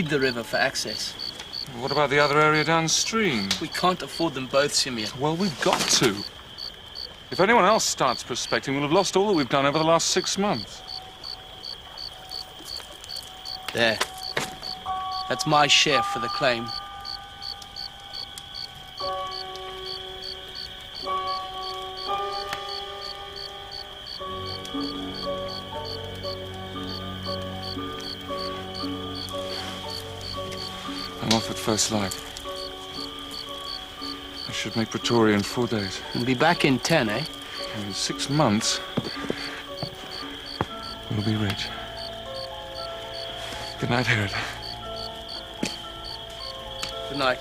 need the river for access. What about the other area downstream? We can't afford them both, Simeon. Well, we've got to. If anyone else starts prospecting, we'll have lost all that we've done over the last 6 months. There. That's my share for the claim. I'm off at first light. I should make Pretoria in 4 days. We'll be back in 10, eh? In 6 months, we'll be rich. Good night, Herod. Good night.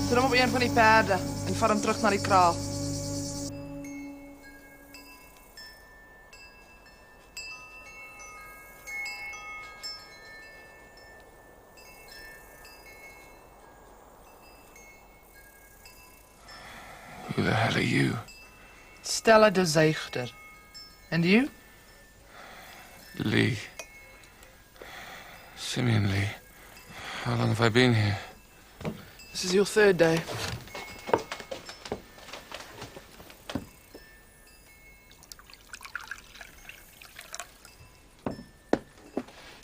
Zet hem op een van die paarden en vaar hem terug naar die kraal. Who the hell are you? Stella de Zeegter. And you? Lee. Simeon Lee. How long have I been here? This is your 3rd day.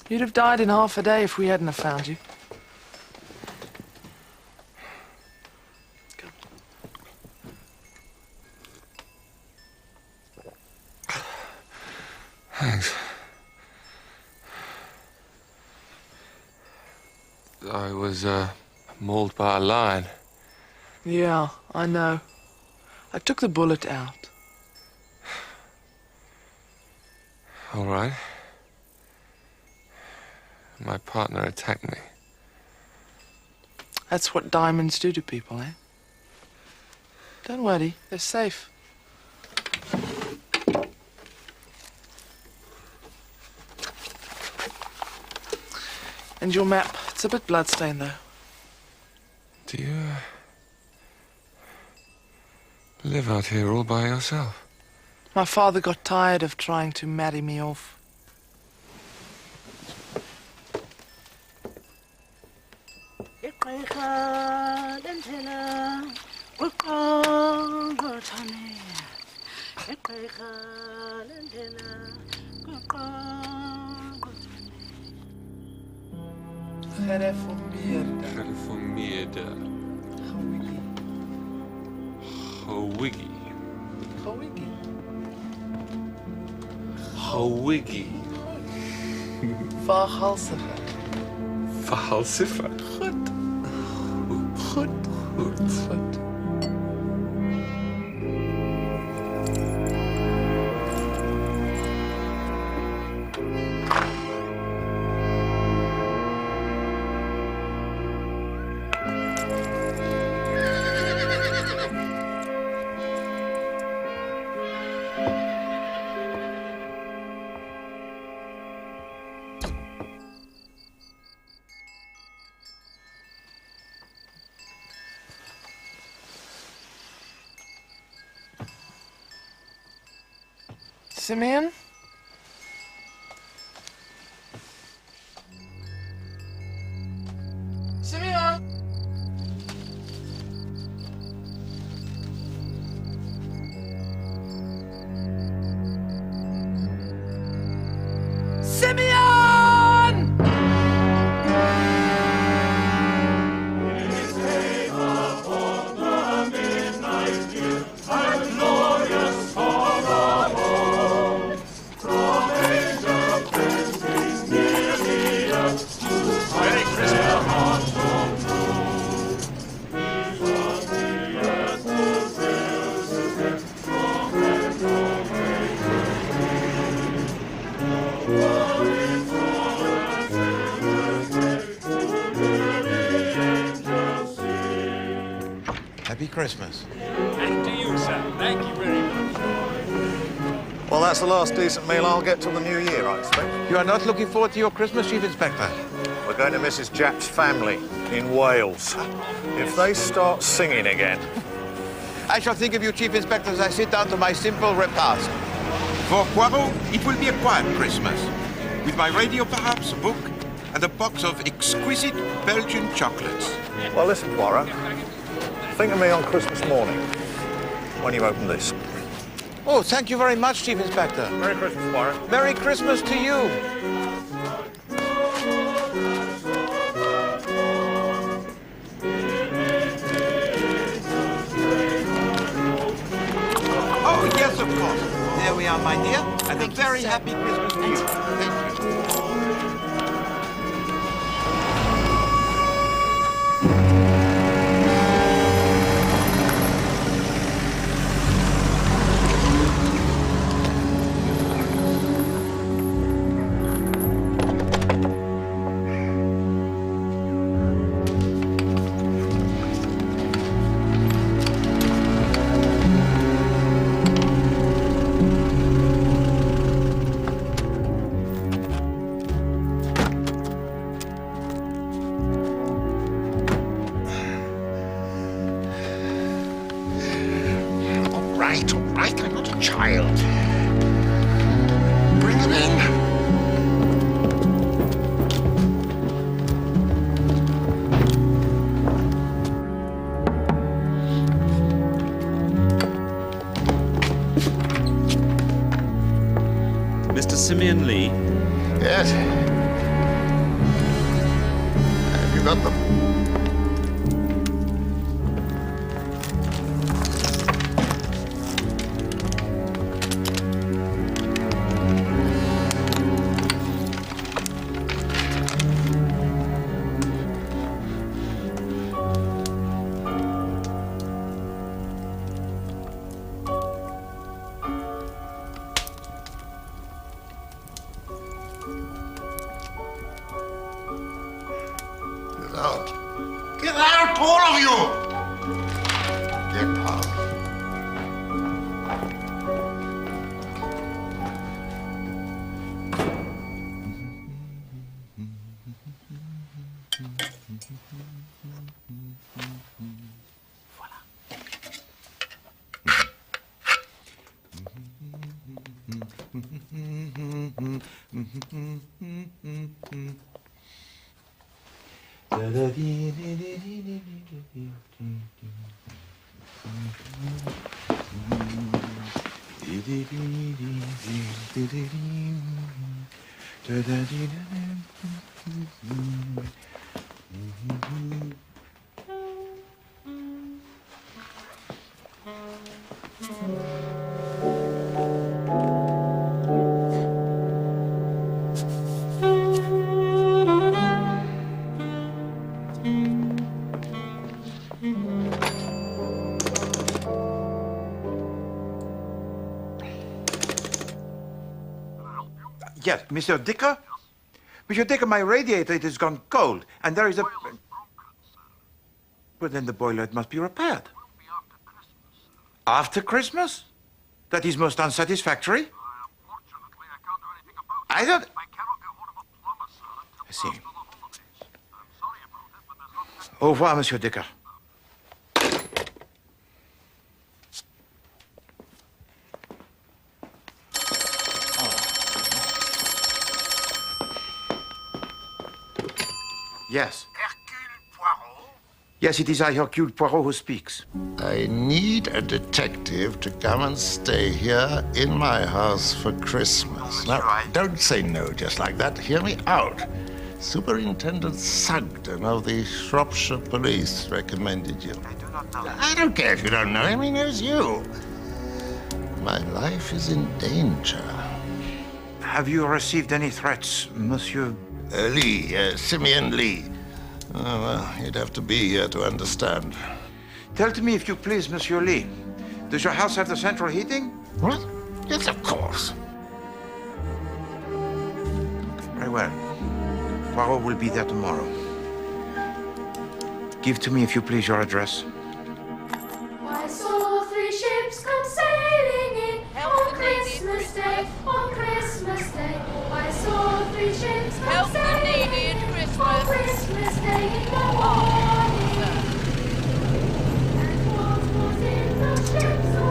You'd have died in half a day if we hadn't have found you. Come. Thanks. I was, mauled by a lion. Yeah, I know. I took the bullet out. All right. My partner attacked me. That's what diamonds do to people, eh? Don't worry, they're safe. And your map, it's a bit bloodstained, though. Do you, live out here all by yourself? My father got tired of trying to marry me off. Gereformeerde. Howiggy. Howiggy. Verhalsiger. Verhalsiger. Goed. Goed. Goed. Goed. Simeon? Simeon? Christmas. And to you, sir. Thank you very much. Well, that's the last decent meal I'll get till the new year, I expect. You are not looking forward to your Christmas, Chief Inspector? We're going to Mrs. Japp's family in Wales. If they start singing again... I shall think of you, Chief Inspector, as I sit down to my simple repast. For Poirot, it will be a quiet Christmas. With my radio, perhaps, a book, and a box of exquisite Belgian chocolates. Well, listen, Poirot. Think of me on Christmas morning, when you open this. Oh, thank you very much, Chief Inspector. Merry Christmas, Poirot. Merry Christmas to you. Oh, yes, of course. There we are, my dear, and a very happy Christmas to you. Thank you. All right, I'm not a child. Bring them in. Mr. Simeon Lee? Yes. Have you got them? Get out, all of you! Get out. Yes, Monsieur Dicker? Monsieur Dicker, my radiator, it has gone cold, and there is a... But then the boiler must be repaired. After Christmas? That is most unsatisfactory. Unfortunately, I can't do anything about it. I don't... I cannot get hold of a plumber, sir, until I see. after the holidays. I'm sorry about it, but there's nothing... Au revoir, Monsieur Dicker. Yes. Hercule Poirot? Yes, it is I, Hercule Poirot, who speaks. I need a detective to come and stay here in my house for Christmas. Now, don't say no just like that. Hear me out. Superintendent Sugden of the Shropshire Police recommended you. I do not know. I don't care if you don't know him. He knows you. My life is in danger. Have you received any threats, Monsieur? Simeon Lee. Oh, well, you'd have to be here to understand. Tell to me, if you please, Monsieur Lee. Does your house have the central heating? What? Yes, of course. Very well. Poirot will be there tomorrow. Give to me, if you please, your address. Help the needy at Christmas. Christmas Day in the Oh,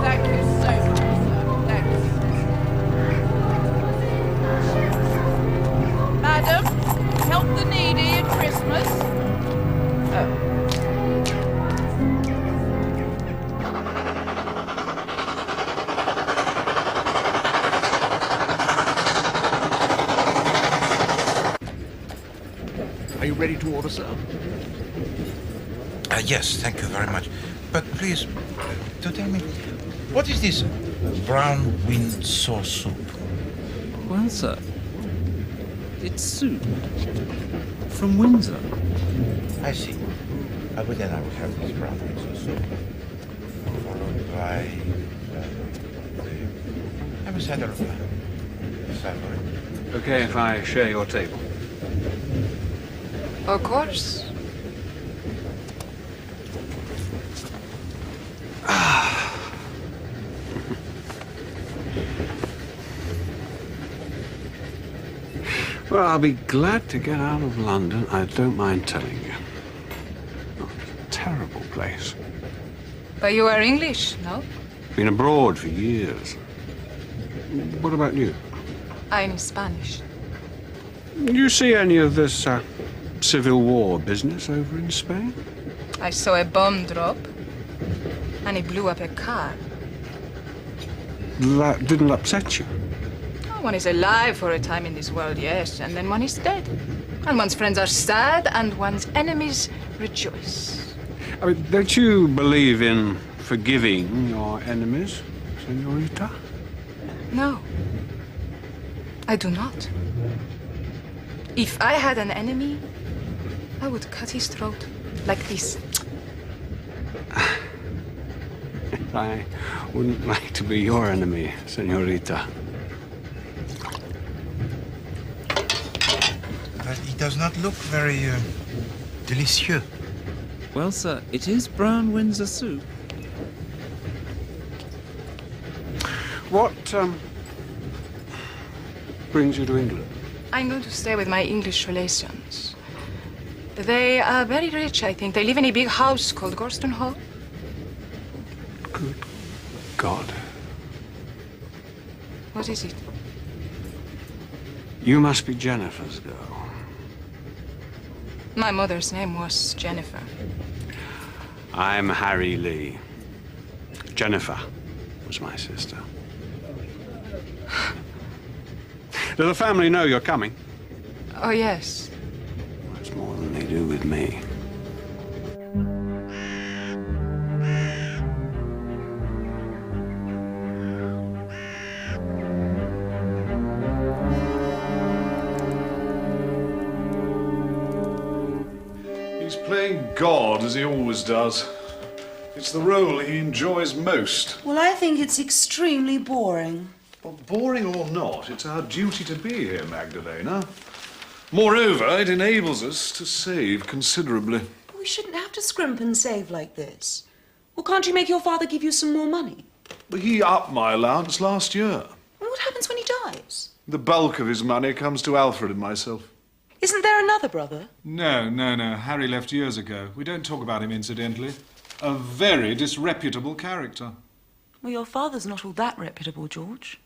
thank you so much, sir. Thank you. Madam, help the needy at Christmas. Oh. Are you ready to order, sir? Yes, thank you very much. But please, do tell me, what is this brown Windsor soup? Well, sir, it's soup from Windsor. I see. But then I will have this brown Windsor soup, followed by the ambassador of Savoy. Okay, if I share your table. Of course. Well, I'll be glad to get out of London, I don't mind telling you. Oh, it's a terrible place. But you are English, no? Been abroad for years. What about you? I'm Spanish. You see any of this Civil War business over in Spain? I saw a bomb drop, and he blew up a car. That didn't upset you? Oh, one is alive for a time in this world, yes, and then one is dead. And one's friends are sad, and one's enemies rejoice. I mean, don't you believe in forgiving your enemies, Senorita? No, I do not. If I had an enemy, I would cut his throat like this. I wouldn't like to be your enemy, Senorita. But it does not look very delicious. Well, sir, it is brown Windsor soup. What brings you to England? I'm going to stay with my English relations. They are very rich, I think. They live in a big house called Gorston Hall. Good God. What is it? You must be Jennifer's girl. My mother's name was Jennifer. I'm Harry Lee. Jennifer was my sister. Does the family know you're coming? Oh, yes. That's more than they do with me. He's playing God, as he always does. It's the role he enjoys most. Well, I think it's extremely boring. Well, boring or not, it's our duty to be here, Magdalena. Moreover, it enables us to save considerably. We shouldn't have to scrimp and save like this. Well, can't you make your father give you some more money? He upped my allowance last year. And what happens when he dies? The bulk of his money comes to Alfred and myself. Isn't there another brother? No. Harry left years ago. We don't talk about him incidentally. A very disreputable character. Well, your father's not all that reputable, George.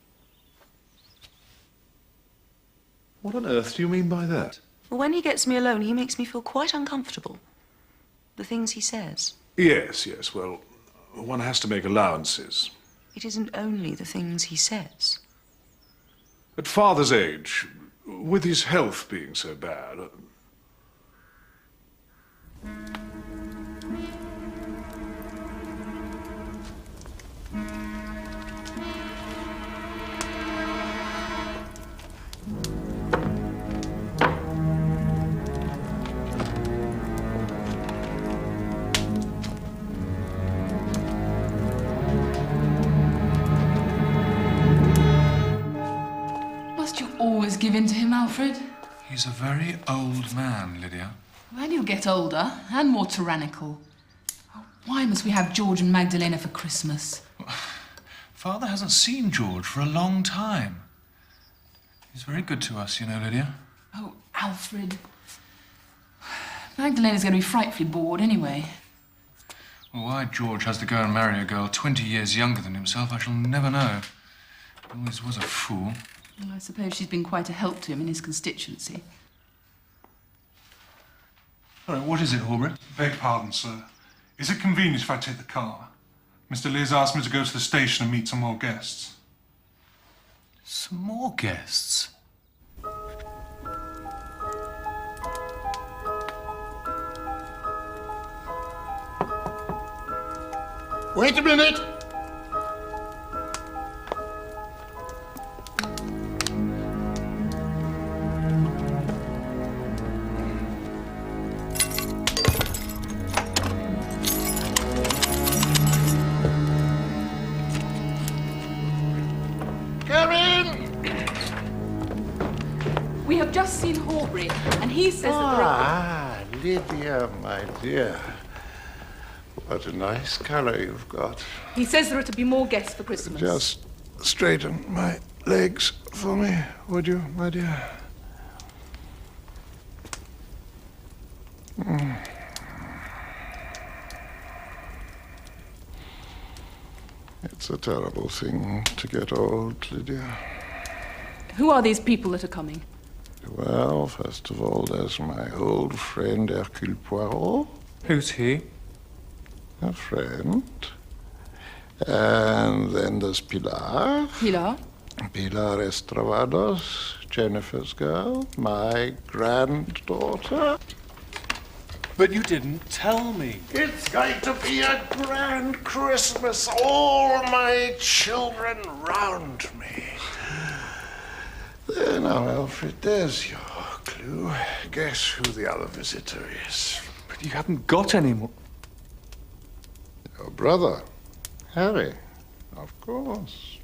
What on earth do you mean by that? Well, when he gets me alone, he makes me feel quite uncomfortable. The things he says. Yes, well, one has to make allowances. It isn't only the things he says. At father's age, with his health being so bad... Always give in to him, Alfred. He's a very old man, Lydia. Well, he'll get older and more tyrannical. Oh, why must we have George and Magdalena for Christmas? Father hasn't seen George for a long time. He's very good to us, you know, Lydia. Oh, Alfred. Magdalena's going to be frightfully bored anyway. Well, why George has to go and marry a girl 20 years younger than himself, I shall never know. He always was a fool. Well, I suppose she's been quite a help to him in his constituency. All right, what is it, Horbury? Beg pardon, sir. Is it convenient if I take the car? Mr. Lee's asked me to go to the station and meet some more guests. Some more guests? Wait a minute! We have just seen Horbury, and he says that Lydia, my dear. What a nice colour you've got. he says there are to be more guests for Christmas. Just straighten my legs for me, would you, my dear? It's a terrible thing to get old, Lydia. Who are these people that are coming? Well, first of all, there's my old friend Hercule Poirot. Who's he? A friend. And then there's Pilar. Pilar? Pilar Estravados, Jennifer's girl, my granddaughter. But you didn't tell me. It's going to be a grand Christmas. All my children round me. There now, Alfred, there's your clue. Guess who the other visitor is. But you haven't got any more. Your brother, Harry, of course.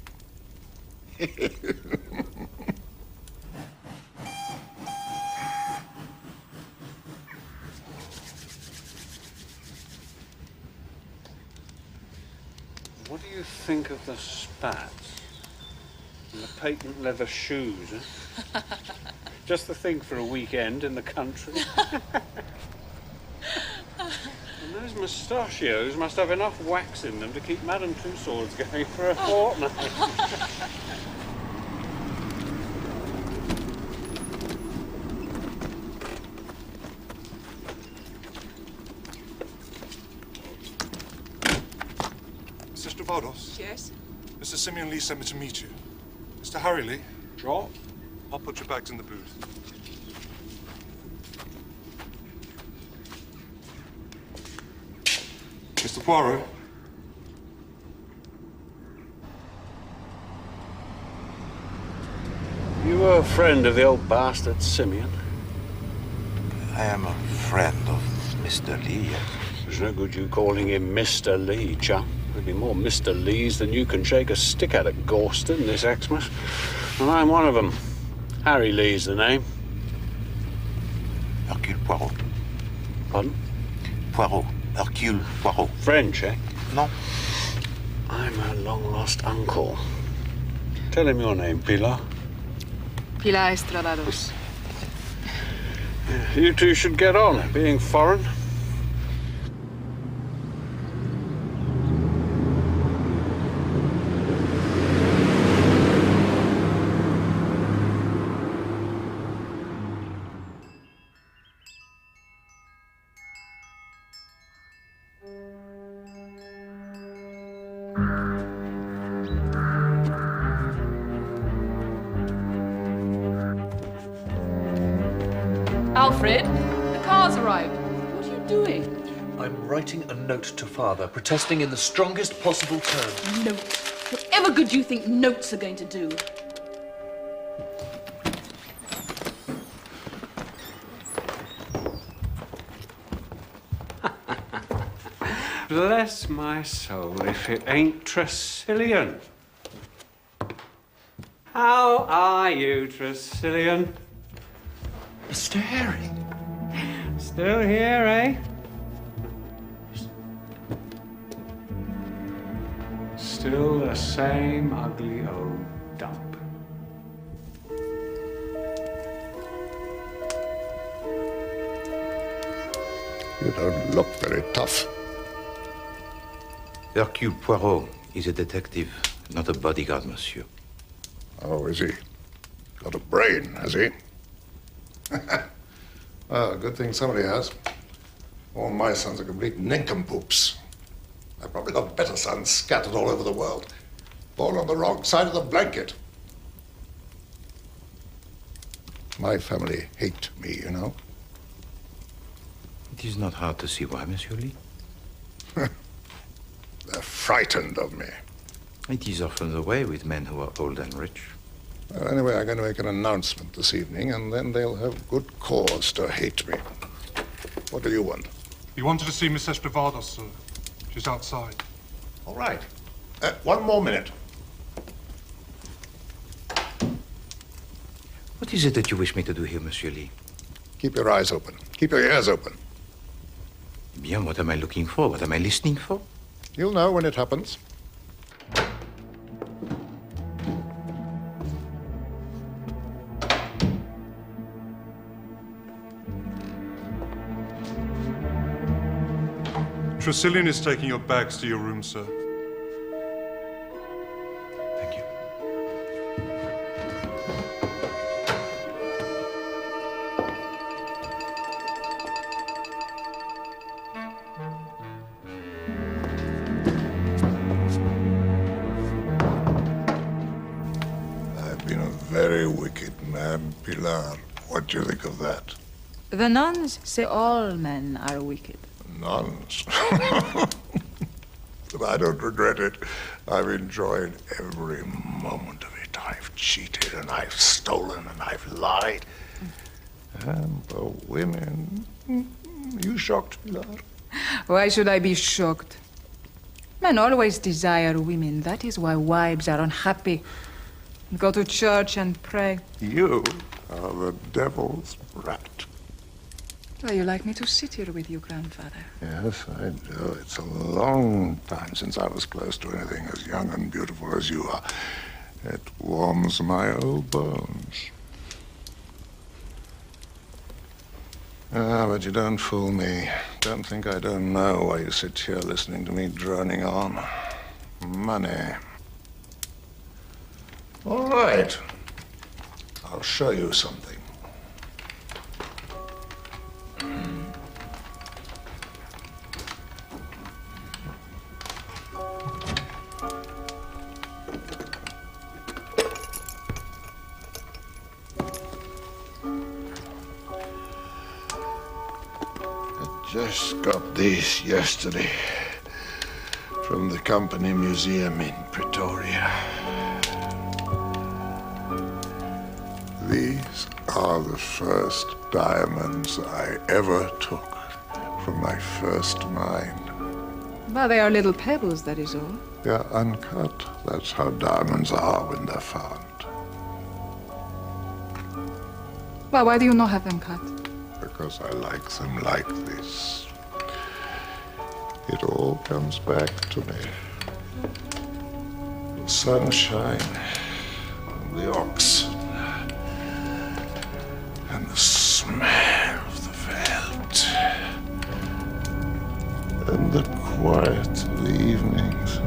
What do you think of the spats? And the patent leather shoes, eh? Just the thing for a weekend in the country. And those mustachios must have enough wax in them to keep Madame Tussauds going for a fortnight. Mr. Vardos? Yes? Mr. Simeon Lee sent me to meet you. Mr. Harry Lee? Drop. I'll put your bags in the booth. Mr. Poirot? You were a friend of the old bastard Simeon. I am a friend of Mr. Lee. There's no good you calling him Mr. Lee, chum. There'll be more Mr. Lees than you can shake a stick at Gorston this Xmas. And I'm one of them. Harry Lee's the name. Hercule Poirot. Pardon? Poirot. Hercule Poirot. French, eh? No. I'm a long-lost uncle. Tell him your name, Pilar. Pilar Estravados. You two should get on, being foreign. Alfred, the car's arrived. What are you doing? I'm writing a note to Father, protesting in the strongest possible terms. Notes. Whatever good you think notes are going to do. Bless my soul if it ain't Tresillian. How are you, Tresillian? Mr. Harry. Still here, eh? Still the same ugly old dump. You don't look very tough. Hercule Poirot is a detective, not a bodyguard, monsieur. Oh, is he? Got a brain, has he? Well, good thing somebody has. All my sons are complete nincompoops. I've probably got better sons scattered all over the world. Born on the wrong side of the blanket. My family hate me, you know. It is not hard to see why, Monsieur Lee. They're frightened of me. It is often the way with men who are old and rich. Well, anyway, I'm going to make an announcement this evening, and then they'll have good cause to hate me. What do you want? You wanted to see Miss Estravados, sir. She's outside. All right. One more minute. What is it that you wish me to do here, Monsieur Lee? Keep your eyes open. Keep your ears open. Bien, what am I looking for? What am I listening for? You'll know when it happens. Tresillian is taking your bags to your room, sir. Thank you. I've been a very wicked man, Pilar. What do you think of that? The nuns say all men are wicked. Nuns. But I don't regret it. I've enjoyed every moment of it. I've cheated and I've stolen and I've lied. And the women. You shocked, Pilar? Why should I be shocked? Men always desire women. That is why wives are unhappy. Go to church and pray. You are the devil's brat. Well, you like me to sit here with you, grandfather? Yes, I do. It's a long time since I was close to anything as young and beautiful as you are. It warms my old bones. Ah, but you don't fool me. Don't think I don't know why you sit here listening to me droning on. Money. All right. I'll show you something. Just got these yesterday from the company museum in Pretoria. These are the first diamonds I ever took from my first mine. Well, they are little pebbles, that is all. They're uncut. That's how diamonds are when they're found. Well, why do you not have them cut? Because I like them like this. It all comes back to me. The sunshine, the oxen, and the smell of the veldt, and the quiet of the evenings.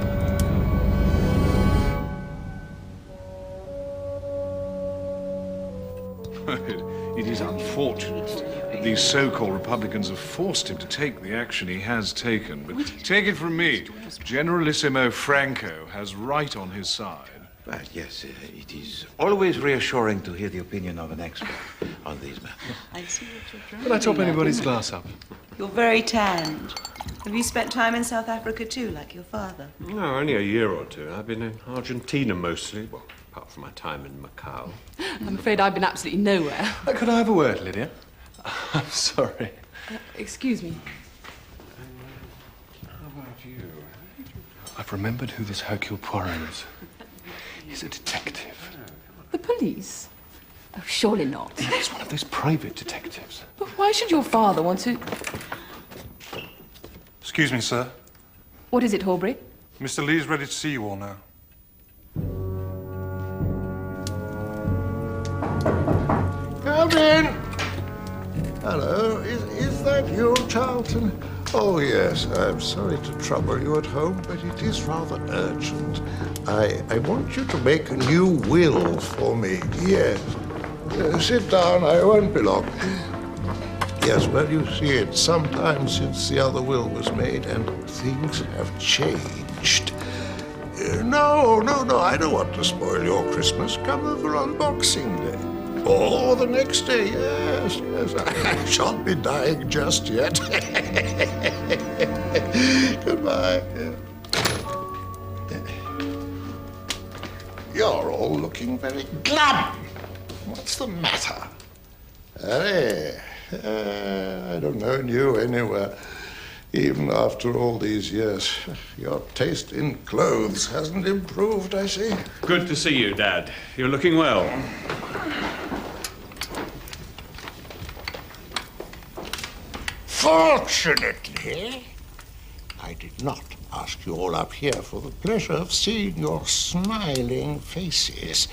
It is unfortunate that these so-called Republicans have forced him to take the action he has taken. But take it from me, Generalissimo Franco has right on his side. Well, yes, it is always reassuring to hear the opinion of an expert on these matters. I see what you're trying. Will I top anybody's glass up? You're very tanned. Have you spent time in South Africa too, like your father? No, only a year or two. I've been in Argentina mostly, well, apart from my time in Macau. I'm afraid I've been absolutely nowhere. Could I have a word, Lydia? I'm sorry. Excuse me. How about you? I've remembered who this Hercule Poirot is. He's a detective. The police? Oh, surely not. He's one of those private detectives. But why should your father want to... Excuse me, sir. What is it, Horbury? Mr. Lee's ready to see you all now. Come in. Hello. Is there right, you, Charlton. Oh, yes, I'm sorry to trouble you at home, but it is rather urgent. I want you to make a new will for me. Yes. Sit down, I won't be long. Yes, well, you see, it's some time since the other will was made, and things have changed. No, I don't want to spoil your Christmas. Come over on Boxing Day. Or the next day, yes, I shan't be dying just yet. Goodbye. You're all looking very glum. What's the matter? Harry, I don't know you anywhere, even after all these years. Your taste in clothes hasn't improved, I see. Good to see you, Dad. You're looking well. Fortunately, I did not ask you all up here for the pleasure of seeing your smiling faces,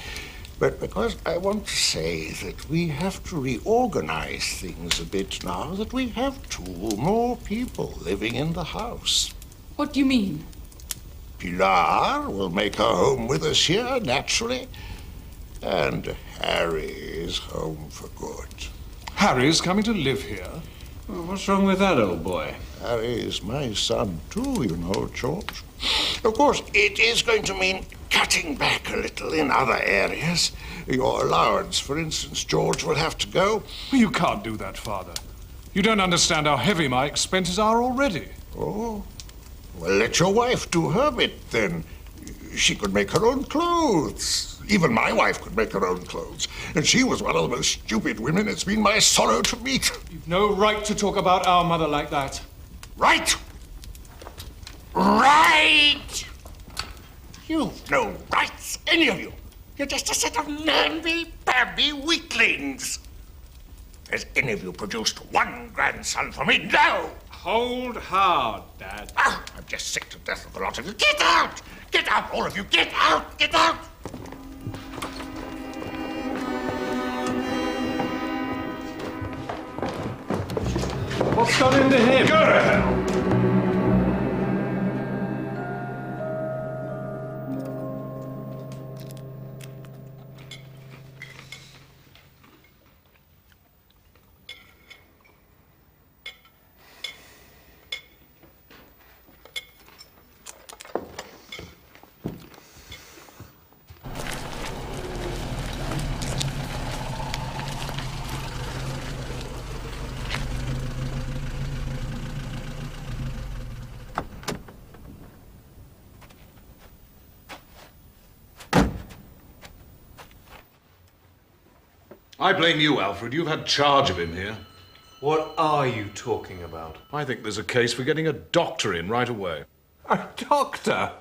but because I want to say that we have to reorganize things a bit now that we have 2 more people living in the house. What do you mean? Pilar will make her home with us here, naturally, and Harry is home for good. Harry's coming to live here? Well, what's wrong with that, old boy? Harry is my son, too, you know, George. Of course, it is going to mean cutting back a little in other areas. Your allowance, for instance, George will have to go. Well, you can't do that, Father. You don't understand how heavy my expenses are already. Oh? Well, let your wife do her bit, then. She could make her own clothes. Even my wife could make her own clothes. And she was one of the most stupid women it's been my sorrow to meet. You've no right to talk about our mother like that. Right! Right! You've no rights, any of you. You're just a set of namby-pamby weaklings. Has any of you produced one grandson for me? No! Hold hard, Dad. Ah, I'm just sick to death of the lot of you. Get out! Get out, all of you! Get out! Get out! What's gone into him? Go to hell! I blame you, Alfred. You've had charge of him here. What are you talking about? I think there's a case for getting a doctor in right away. A doctor?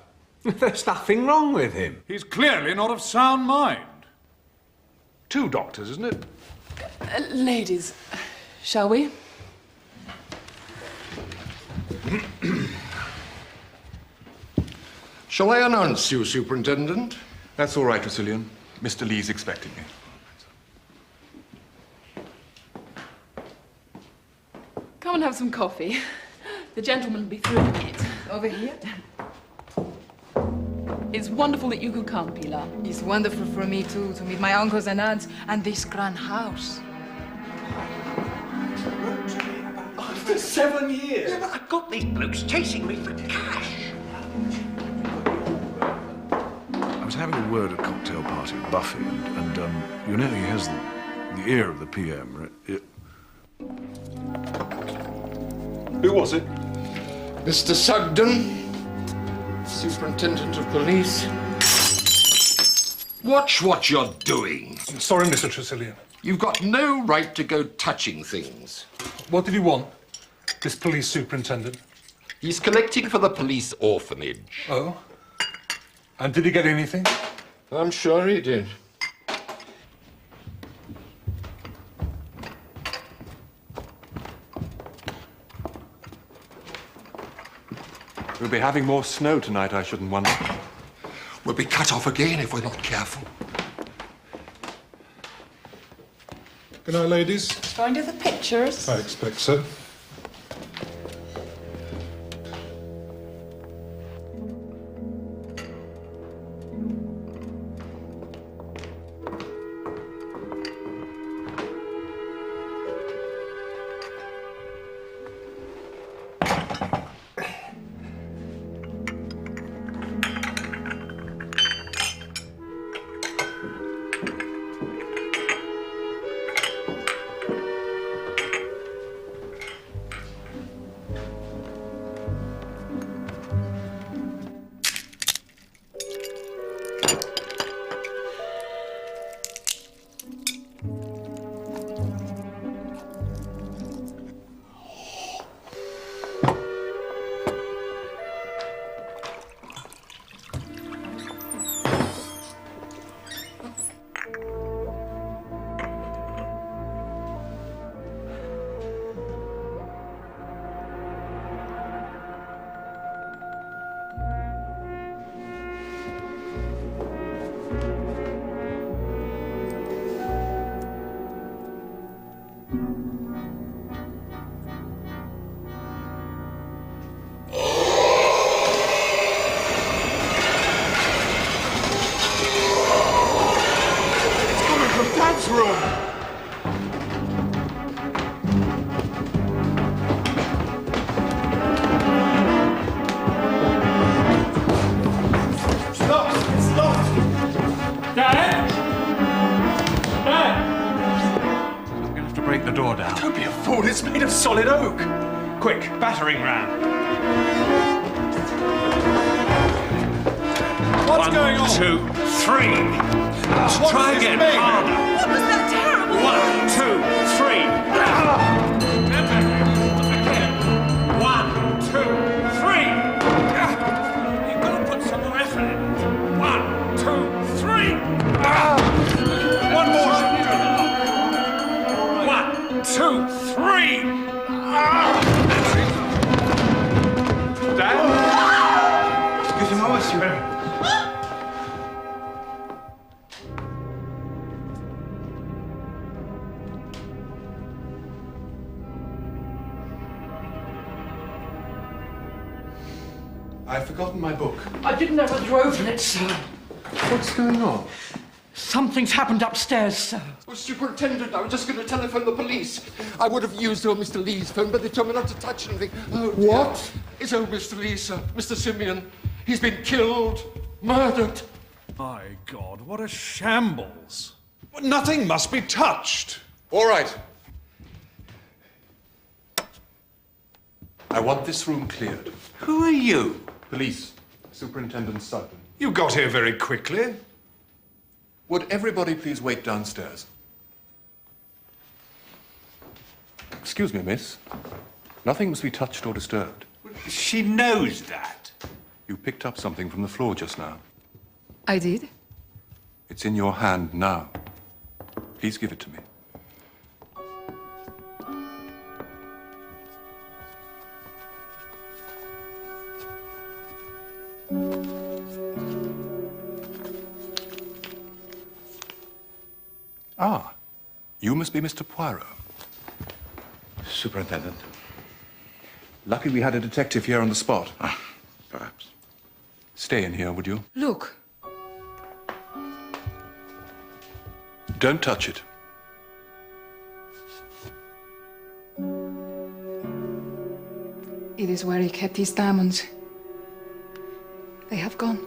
There's nothing wrong with him. He's clearly not of sound mind. 2 doctors, isn't it? Ladies, shall we? Shall I announce you, Superintendent? That's all right, Tressilian. Mr. Lee's expecting me. Come and have some coffee. The gentleman will be through in a minute. Over here? It's wonderful that you could come, Pilar. It's wonderful for me, too, to meet my uncles and aunts and this grand house. After 7 years. Yeah, but I've got these blokes chasing me for cash. I was having a word at a cocktail party with Buffy, and you know he has the ear of the PM, right? Who was it? Mr. Sugden, Superintendent of Police. Watch what you're doing. I'm sorry, Mr. Tressilian. You've got no right to go touching things. What did he want, this police superintendent? He's collecting for the police orphanage. Oh? And did he get anything? I'm sure he did. We'll be having more snow tonight, I shouldn't wonder. We'll be cut off again if we're not careful. Good night, ladies. Going to the pictures? I expect so. room! It's locked! It's locked! Dad! Dad! I'm going to have to break the door down. Don't be a fool, it's made of solid oak. Quick, battering ram. What's going on? 1, 2, 3. Let's try again. Harder. What was that terrible 1, 2, 3. Again. 1, 2, 3. You've got to put some more effort in. 1, 2, 3. One more. 1, 2, 3. Dad? Excusez-moi, monsieur. I've forgotten my book. I didn't have a drove in it, sir. What's going on? Something's happened upstairs, sir. Oh, Superintendent, I was just going to telephone the police. I would have used old Mr. Lee's phone, but they told me not to touch anything. Oh, dear. What? It's old Mr. Lee, sir. Mr. Simeon. He's been killed, murdered. My God, what a shambles. Nothing must be touched. All right. I want this room cleared. Who are you? Police. Superintendent Sutton. You got here very quickly. Would everybody please wait downstairs? Excuse me, miss. Nothing must be touched or disturbed. She knows that. You picked up something from the floor just now. I did? It's in your hand now. Please give it to me. Ah, you must be Mr. Poirot. Superintendent. Lucky we had a detective here on the spot. Perhaps. Stay in here, would you? Look. Don't touch it. It is where he kept his diamonds. They have gone.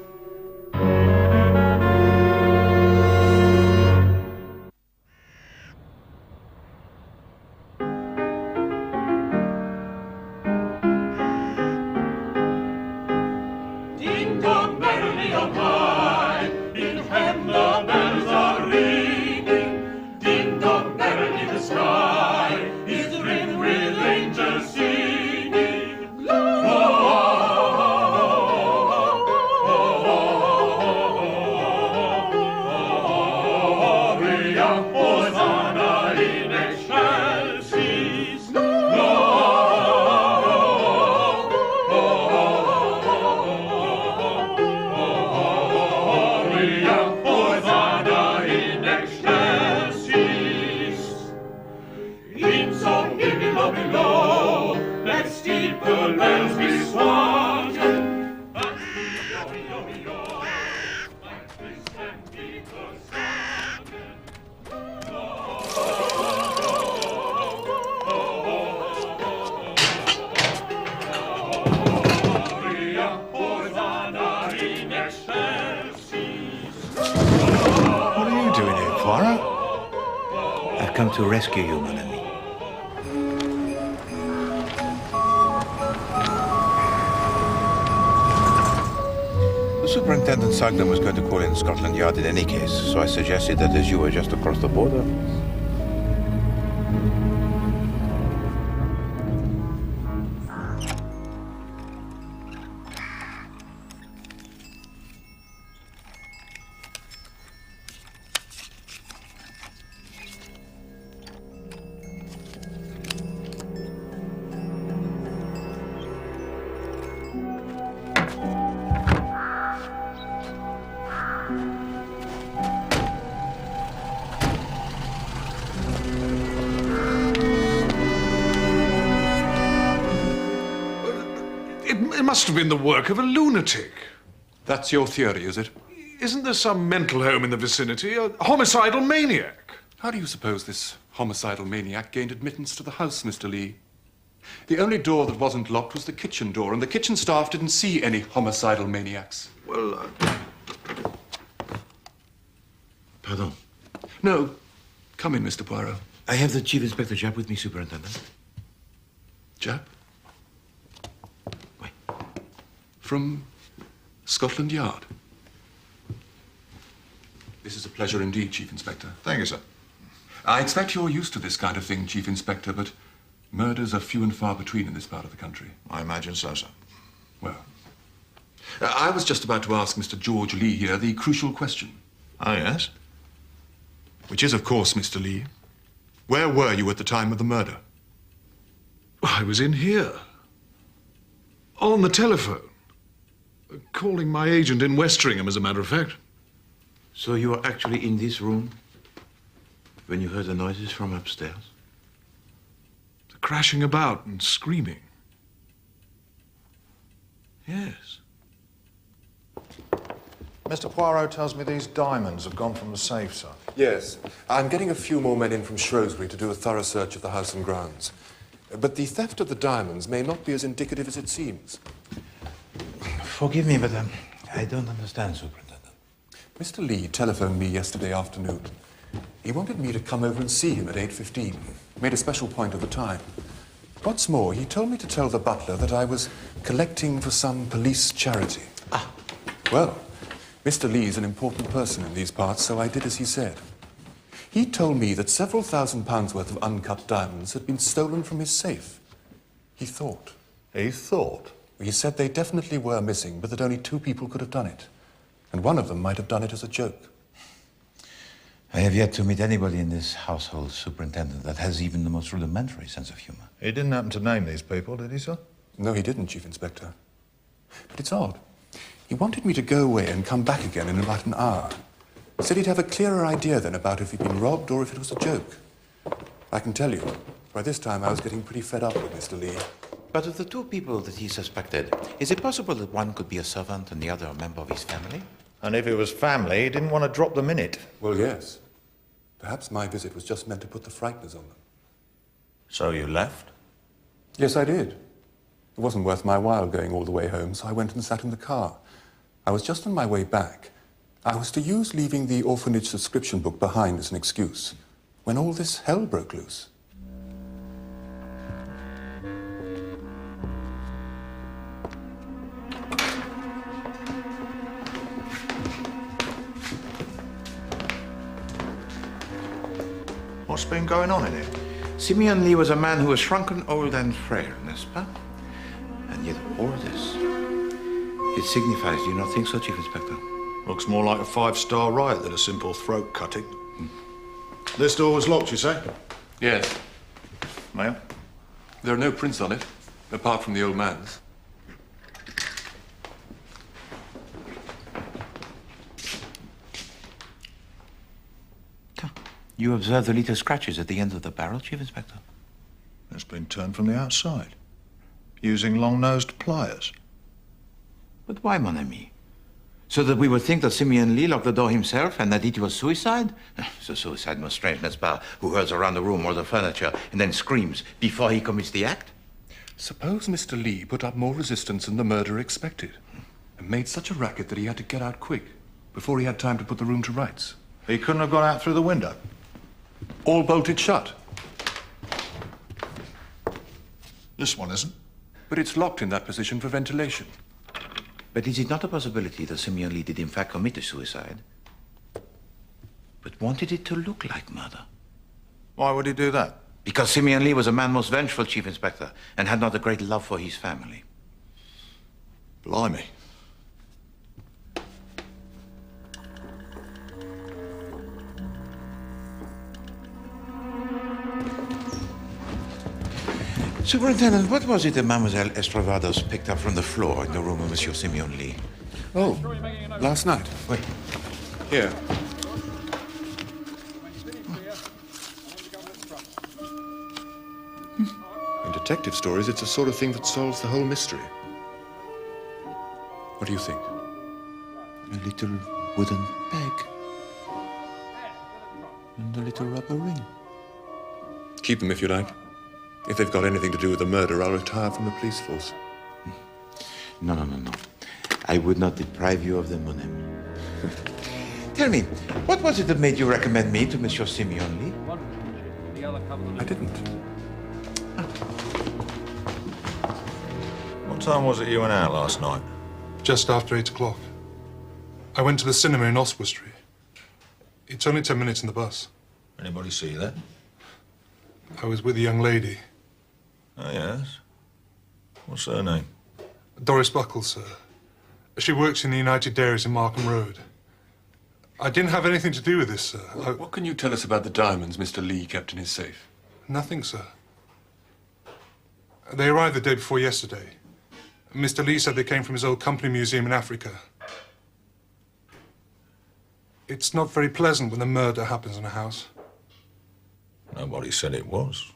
To rescue you, mon ami. The Superintendent Sugden was going to call in Scotland Yard in any case, so I suggested that as you were just across the border. It must have been the work of a lunatic. That's your theory, is it? Isn't there some mental home in the vicinity? A homicidal maniac? How do you suppose this homicidal maniac gained admittance to the house, Mr. Lee? The only door that wasn't locked was the kitchen door, and the kitchen staff didn't see any homicidal maniacs. Well, Pardon? No. Come in, Mr. Poirot. I have the Chief Inspector Japp with me, Superintendent. Japp? Wait. From Scotland Yard. This is a pleasure indeed, Chief Inspector. Thank you, sir. I expect you're used to this kind of thing, Chief Inspector, but murders are few and far between in this part of the country. I imagine so, sir. Well, I was just about to ask Mr. George Lee here the crucial question. Oh, yes? Which is, of course, Mr. Lee, where were you at the time of the murder? I was in here. On the telephone. Calling my agent in Westringham, as a matter of fact. So you were actually in this room when you heard the noises from upstairs? The crashing about and screaming. Yes. Mr. Poirot tells me these diamonds have gone from the safe, sir. Yes. I'm getting a few more men in from Shrewsbury to do a thorough search of the house and grounds. But the theft of the diamonds may not be as indicative as it seems. Forgive me, but I don't understand, Superintendent. Mr. Lee telephoned me yesterday afternoon. He wanted me to come over and see him at 8:15. Made a special point of the time. What's more, he told me to tell the butler that I was collecting for some police charity. Ah. Well, Mr. Lee's an important person in these parts, so I did as he said. He told me that several £1,000s worth of uncut diamonds had been stolen from his safe. He thought. He thought? He said they definitely were missing, but that only 2 people could have done it. And one of them might have done it as a joke. I have yet to meet anybody in this household, Superintendent, that has even the most rudimentary sense of humor. He didn't happen to name these people, did he, sir? No, he didn't, Chief Inspector. But it's odd. He wanted me to go away and come back again in about an hour. Said he'd have a clearer idea then about if he'd been robbed or if it was a joke. I can tell you, by this time I was getting pretty fed up with Mr. Lee. But of the 2 people that he suspected, is it possible that one could be a servant and the other a member of his family? And if it was family, he didn't want to drop them in it. Well, yes. Perhaps my visit was just meant to put the frighteners on them. So you left? Yes, I did. It wasn't worth my while going all the way home, so I went and sat in the car. I was just on my way back. I was to use leaving the orphanage subscription book behind as an excuse, when all this hell broke loose. What's been going on in here? Simeon Lee was a man who was shrunken, old, and frail, n'est-ce pas? And yet all this, it signifies, do you not think so, Chief Inspector? Looks more like a 5-star riot than a simple throat cutting. This door was locked, you say? Yes. Mail? There are no prints on it, apart from the old man's. You observed the little scratches at the end of the barrel, Chief Inspector? It's been turned from the outside, using long-nosed pliers. But why, mon ami? So that we would think that Simeon Lee locked the door himself and that it was suicide? So suicide most strange, n'est-ce pas? Who hurls around the room or the furniture and then screams before he commits the act? Suppose Mr. Lee put up more resistance than the murderer expected and made such a racket that he had to get out quick before he had time to put the room to rights. He couldn't have got out through the window? All bolted shut. This one isn't. But it's locked in that position for ventilation. But is it not a possibility that Simeon Lee did in fact commit a suicide, but wanted it to look like murder? Why would he do that? Because Simeon Lee was a man most vengeful, Chief Inspector, and had not a great love for his family. Blimey. Superintendent, what was it that Mademoiselle Estravados picked up from the floor in the room of Monsieur Simeon Lee? Oh, last night. Wait. Here. In detective stories, it's the sort of thing that solves the whole mystery. What do you think? A little wooden peg. And the little rubber ring. Keep them if you like. If they've got anything to do with the murder, I'll retire from the police force. No. I would not deprive you of them, mon ami. Tell me, what was it that made you recommend me to Monsieur Simeon Lee? I didn't. What time was it you went out last night? Just after 8 o'clock. I went to the cinema in Oswestry. It's only 10 minutes in the bus. Anybody see you there? I was with a young lady. Oh, yes? What's her name? Doris Buckles, sir. She works in the United Dairies in Markham Road. I didn't have anything to do with this, sir. What can you tell us about the diamonds Mr. Lee kept in his safe? Nothing, sir. They arrived the day before yesterday. Mr. Lee said they came from his old company museum in Africa. It's not very pleasant when a murder happens in a house. Nobody said it was.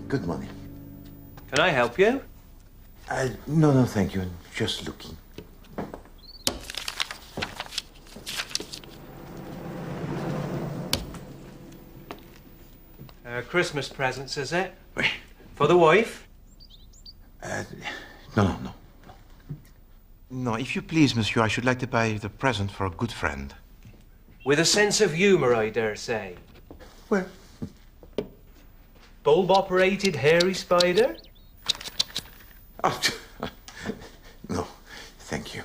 Good morning. Can I help you? No, thank you. I'm just looking. Christmas presents, is it? For the wife? No. No, if you please, monsieur, I should like to buy the present for a good friend. With a sense of humour, I dare say. Well. Bulb-operated hairy spider? Oh, no, thank you.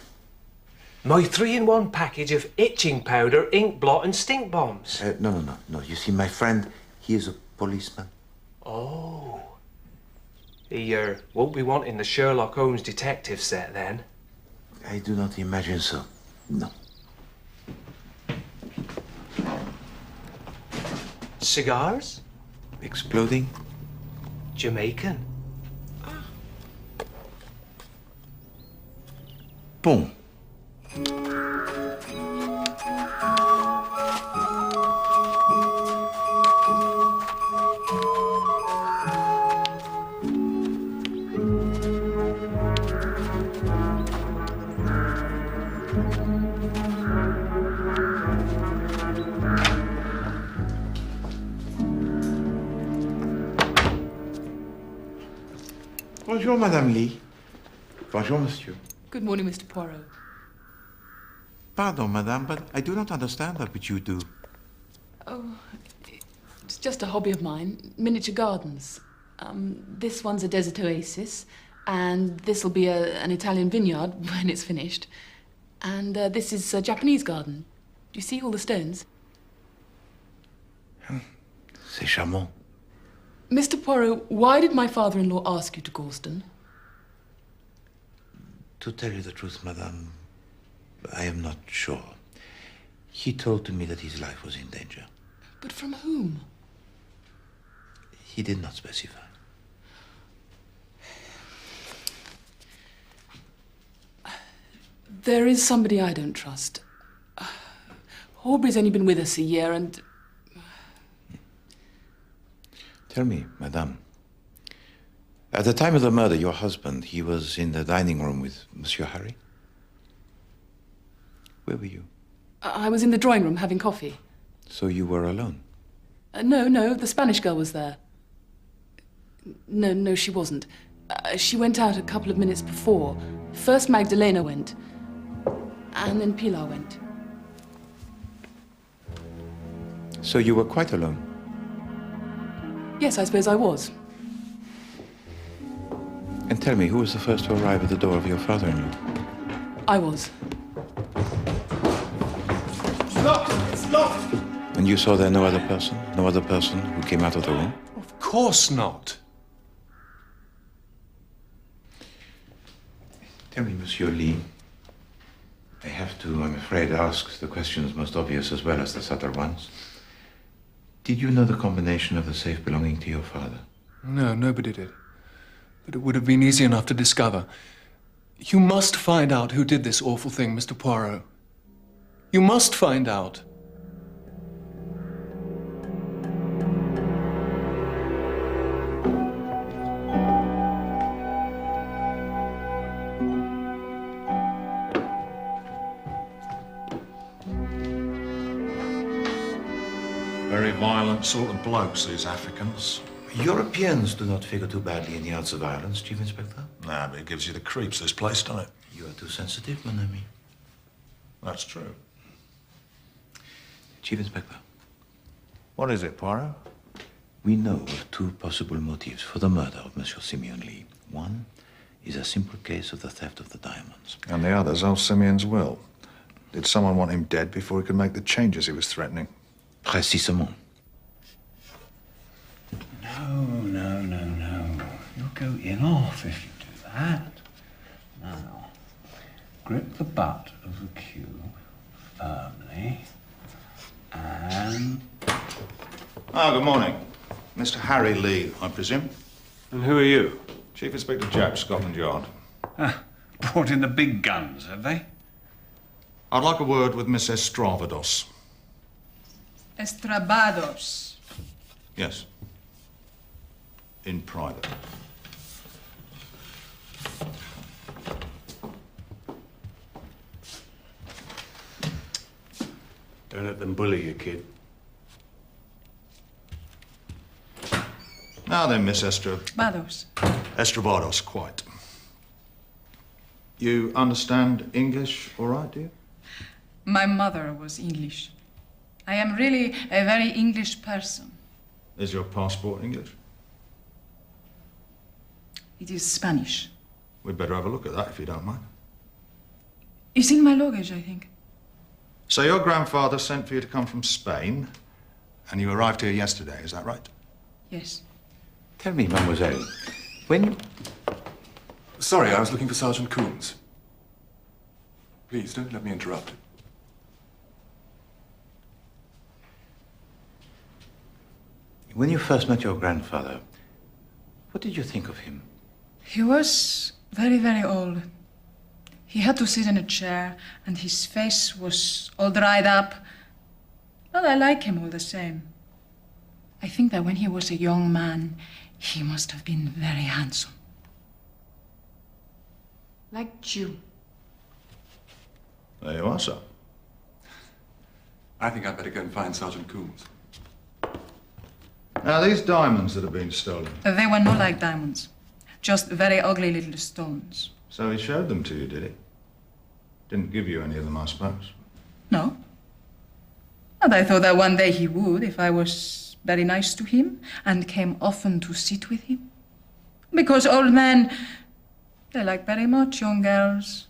My 3-in-1 package of itching powder, ink blot and stink bombs. No. You see, my friend, he is a policeman. Oh. He won't be wanting the Sherlock Holmes detective set then. I do not imagine so, no. Cigars? Exploding? Jamaican? Bon. Bonjour, Madame Lee. Bonjour, Monsieur. Good morning, Mr. Poirot. Pardon, Madame, but I do not understand that which you do. Oh, it's just a hobby of mine. Miniature gardens. This one's a desert oasis, and this'll be an Italian vineyard when it's finished. And this is a Japanese garden. Do you see all the stones? C'est charmant. Mr. Poirot, why did my father-in-law ask you to Gorston? To tell you the truth, Madame, I am not sure. He told me that his life was in danger. But from whom? He did not specify. There is somebody I don't trust. Horbury's only been with us a year and... Tell me, Madame, at the time of the murder, your husband, he was in the dining room with Monsieur Harry? Where were you? I was in the drawing room having coffee. So you were alone? No, the Spanish girl was there. No, she wasn't. She went out a couple of minutes before. First Magdalena went, and then Pilar went. So you were quite alone? Yes, I suppose I was. And tell me, who was the first to arrive at the door of your father-in-law? I was. Stop! It's locked! And you saw there no other person? No other person who came out of the room? Of course not. Tell me, Monsieur Lee, I have to, I'm afraid, ask the questions most obvious as well as the subtle ones. Did you know the combination of the safe belonging to your father? No, nobody did. But it would have been easy enough to discover. You must find out who did this awful thing, Mr. Poirot. You must find out. Very violent sort of blokes, these Africans. Europeans do not figure too badly in the arts of violence, Chief Inspector. Nah, but it gives you the creeps, this place, doesn't it? You are too sensitive, mon ami. That's true. Chief Inspector. What is it, Poirot? We know of two possible motives for the murder of Monsieur Simeon Lee. One is a simple case of the theft of the diamonds. And the other's old Simeon's will. Did someone want him dead before he could make the changes he was threatening? Précisément. No. You'll go in off if you do that. Now, grip the butt of the cue firmly and... Ah, good morning. Mr. Harry Lee, I presume. And who are you? Chief Inspector Jack, Scotland Yard. Brought in the big guns, have they? I'd like a word with Miss Estravados. Estrabados. Yes. In private. Don't let them bully you, kid. Now then, Miss Bados. Estravados, quite. You understand English all right, do you? My mother was English. I am really a very English person. Is your passport English? It is Spanish. We'd better have a look at that if you don't mind. It's in my luggage, I think. So your grandfather sent for you to come from Spain, and you arrived here yesterday, is that right? Yes. Tell me, mademoiselle, when... Sorry, I was looking for Sergeant Coombs. Please, don't let me interrupt. When you first met your grandfather, what did you think of him? He was very, very old. He had to sit in a chair, and his face was all dried up. But I like him all the same. I think that when he was a young man, he must have been very handsome. Like you. There you are, sir. I think I'd better go and find Sergeant Coombs. Now, these diamonds that have been stolen. They were not like diamonds. Just very ugly little stones. So he showed them to you, did he? Didn't give you any of them, I suppose. No. And I thought that one day he would, if I was very nice to him and came often to sit with him. Because old men, they like very much young girls.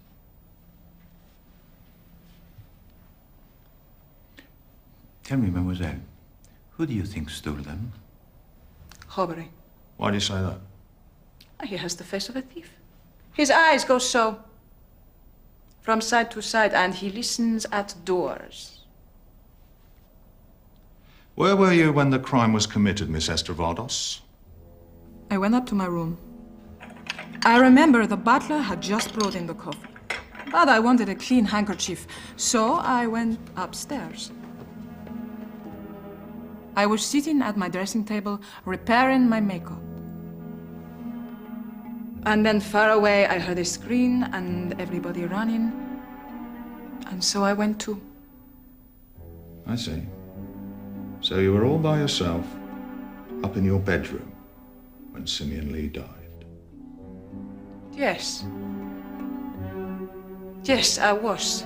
Tell me, mademoiselle, who do you think stole them? Robbery. Why do you say that? He has the face of a thief. His eyes go so, from side to side, and he listens at doors. Where were you when the crime was committed, Miss Estravados? I went up to my room. I remember the butler had just brought in the coffee. But I wanted a clean handkerchief, so I went upstairs. I was sitting at my dressing table, repairing my makeup. And then far away, I heard a scream and everybody running. And so I went too. I see. So you were all by yourself, up in your bedroom, when Simeon Lee died? Yes. Yes, I was.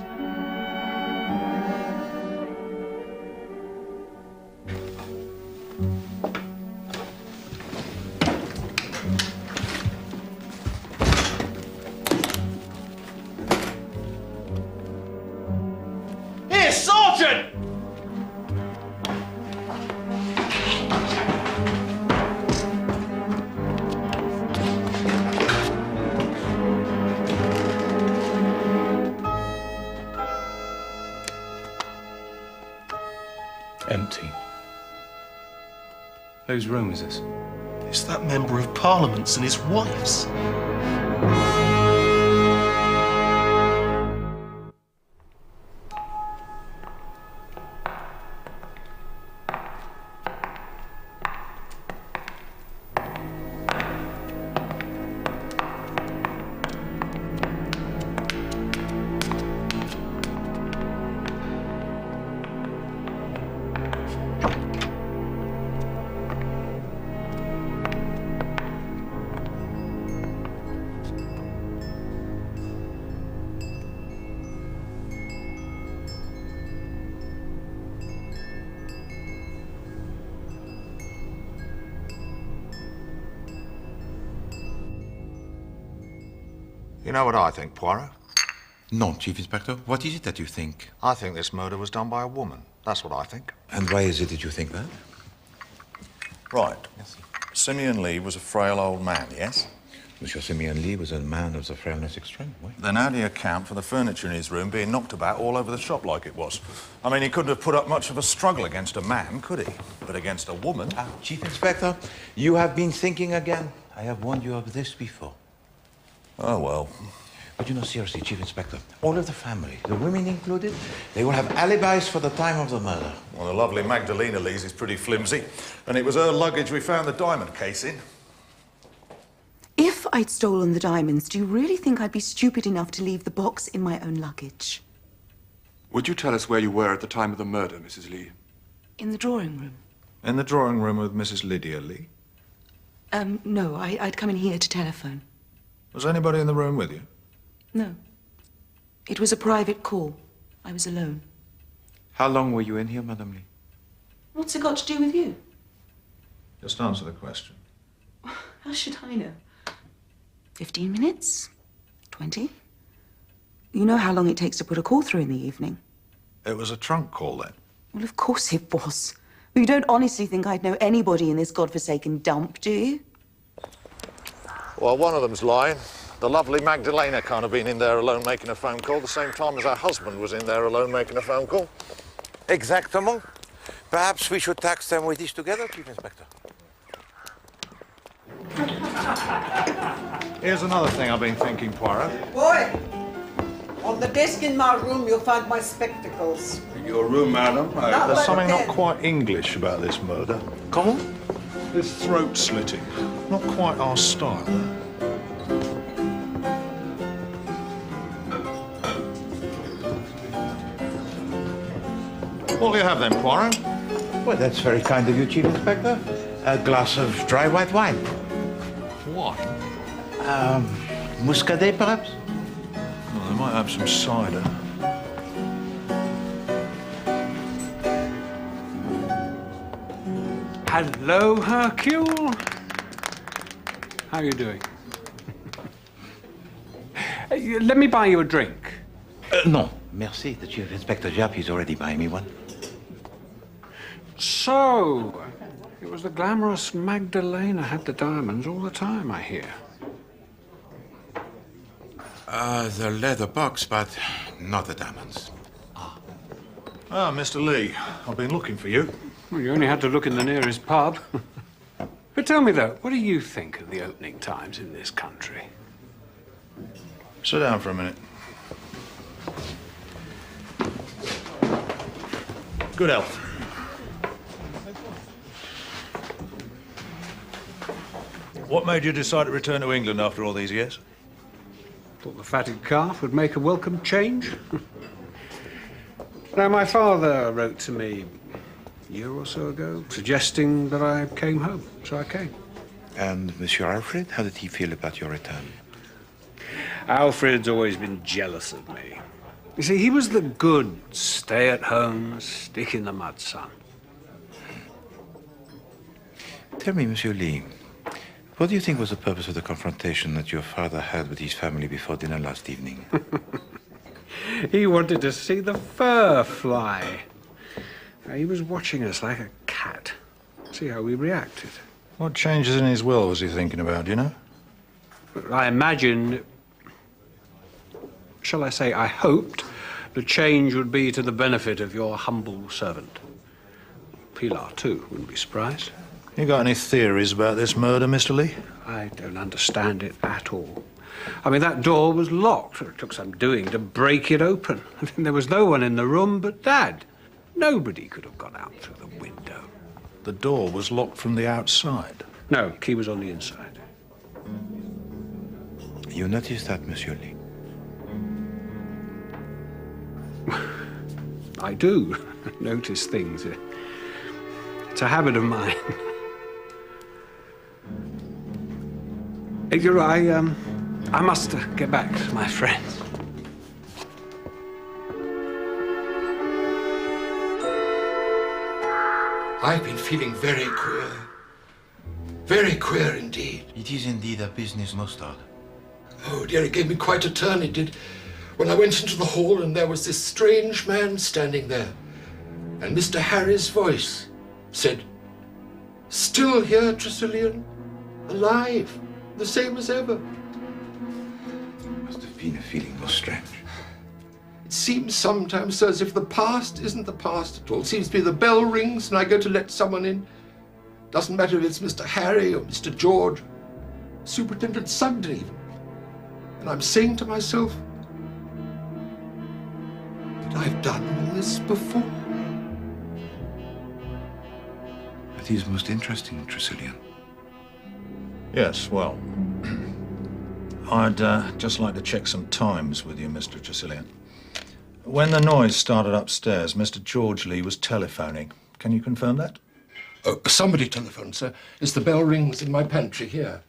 Here, Sergeant! Empty. Whose room is this? It's that Member of Parliament's and his wife's. You know what I think, Poirot? No, Chief Inspector. What is it that you think? I think this murder was done by a woman. That's what I think. And why is it that you think that? Right. Simeon Lee was a frail old man, yes? Monsieur Simeon Lee was a man of the frailness extreme, oui? Then how do you account for the furniture in his room being knocked about all over the shop like it was? I mean, he couldn't have put up much of a struggle against a man, could he? But against a woman... Chief Inspector, you have been thinking again. I have warned you of this before. Oh, well. But you know, seriously, Chief Inspector, all of the family, the women included, they will have alibis for the time of the murder. Well, the lovely Magdalena Lee's is pretty flimsy. And it was her luggage we found the diamond case in. If I'd stolen the diamonds, do you really think I'd be stupid enough to leave the box in my own luggage? Would you tell us where you were at the time of the murder, Mrs. Lee? In the drawing room. In the drawing room with Mrs. Lydia Lee? No, I'd come in here to telephone. Was anybody in the room with you? No. It was a private call. I was alone. How long were you in here, Madame Lee? What's it got to do with you? Just answer the question. How should I know? 15 minutes? 20? You know how long it takes to put a call through in the evening. It was a trunk call, then? Well, of course it was. But you don't honestly think I'd know anybody in this godforsaken dump, do you? Well, one of them's lying. The lovely Magdalena can't have been in there alone making a phone call the same time as her husband was in there alone making a phone call. Exactement. Perhaps we should tax them with this together, Chief Inspector. Here's another thing I've been thinking, Poirot. Boy, on the desk in my room you'll find my spectacles. In your room, madam? There's something not quite English about this murder. Comment? This throat slitting. Not quite our style. What'll you have then, Poirot? Well, that's very kind of you, Chief Inspector. A glass of dry white wine. Wine? Muscadet, perhaps? Well, they might have some cider. Hello, Hercule. How are you doing? Let me buy you a drink. No, merci. The Chief Inspector Japp is already buying me one. So, it was the glamorous Magdalena had the diamonds all the time, I hear. The leather box, but not the diamonds. Ah, Mr. Lee, I've been looking for you. Well, you only had to look in the nearest pub. But tell me, though, what do you think of the opening times in this country? Sit down for a minute. Good health. What made you decide to return to England after all these years? Thought the fatted calf would make a welcome change. Now, my father wrote to me a year or so ago, suggesting that I came home, so I came. And Monsieur Alfred, how did he feel about your return? Alfred's always been jealous of me. You see, he was the good, stay-at-home, stick-in-the-mud son. Tell me, Monsieur Lee, what do you think was the purpose of the confrontation that your father had with his family before dinner last evening? He wanted to see the fur fly. He was watching us like a cat, see how we reacted. What changes in his will was he thinking about, do you know? I imagined, shall I say, I hoped the change would be to the benefit of your humble servant. Pilar, too. Wouldn't be surprised. You got any theories about this murder, Mr. Lee? I don't understand it at all. I mean, that door was locked. It took some doing to break it open. I mean, there was no one in the room but Dad. Nobody could have gone out through the window. The door was locked from the outside. No, key was on the inside. You noticed that, Monsieur Lee? I do notice things. It's a habit of mine. You're right, I must get back to my friends. I've been feeling very queer. Very queer indeed. It is indeed a business, Mustard. Oh dear, it gave me quite a turn, it did. When I went into the hall and there was this strange man standing there. And Mr. Harry's voice said, "Still here, Tressilian? Alive, the same as ever." Must have been a feeling most strange. It seems sometimes, sir, as if the past isn't the past at all. It seems to be the bell rings and I go to let someone in. Doesn't matter if it's Mr. Harry or Mr. George, Superintendent Sugden even. And I'm saying to myself, that I've done all this before. That is most interesting, Tressilian. Yes, well, I'd just like to check some times with you, Mr. Tressilian. When the noise started upstairs, Mr. George Lee was telephoning. Can you confirm that? Oh, somebody telephoned, sir. It's the bell rings in my pantry here.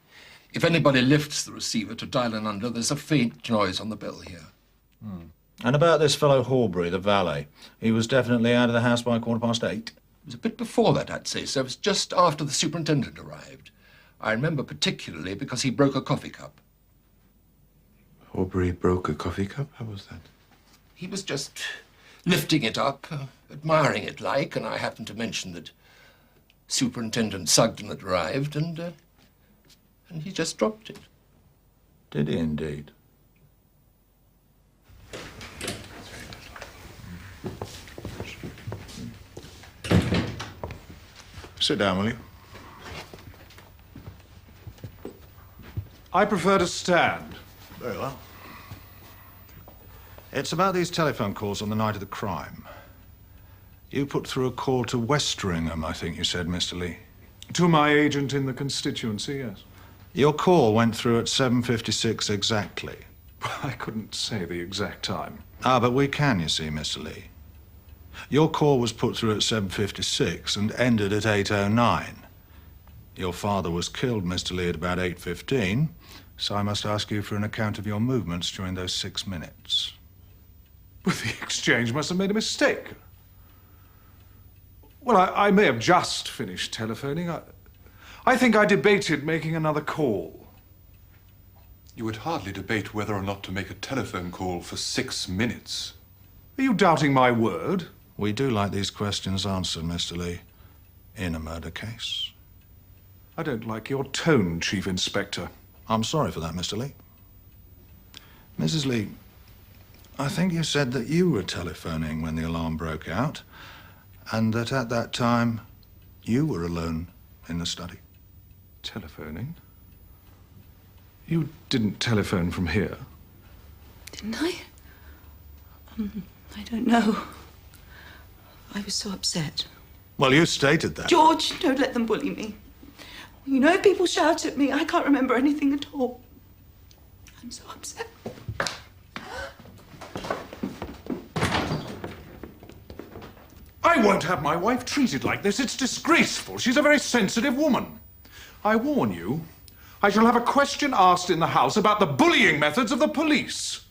If anybody lifts the receiver to dial an under, there's a faint noise on the bell here. And about this fellow Horbury, the valet, he was definitely out of the house by 8:15? It was a bit before that, I'd say, sir. It was just after the superintendent arrived. I remember particularly because he broke a coffee cup. Horbury broke a coffee cup? How was that? He was just lifting it up, admiring it like, and I happened to mention that Superintendent Sugden had arrived, and he just dropped it. Did he indeed? Sit down, will you? I prefer to stand. Very well. It's about these telephone calls on the night of the crime. You put through a call to Westringham, I think you said, Mr. Lee. To my agent in the constituency, yes. Your call went through at 7:56 exactly. I couldn't say the exact time. Ah, but we can, you see, Mr. Lee. Your call was put through at 7:56 and ended at 8:09. Your father was killed, Mr. Lee, at about 8:15, so I must ask you for an account of your movements during those 6 minutes. But the exchange must have made a mistake. Well, I may have just finished telephoning. I think I debated making another call. You would hardly debate whether or not to make a telephone call for 6 minutes. Are you doubting my word? We do like these questions answered, Mr. Lee, in a murder case. I don't like your tone, Chief Inspector. I'm sorry for that, Mr. Lee. Mrs. Lee, I think you said that you were telephoning when the alarm broke out, and that at that time you were alone in the study. Telephoning? You didn't telephone from here? Didn't I? I don't know. I was so upset. Well, you stated that. George, don't let them bully me. You know, if people shout at me, I can't remember anything at all. I'm so upset. I won't have my wife treated like this. It's disgraceful. She's a very sensitive woman. I warn you, I shall have a question asked in the House about the bullying methods of the police.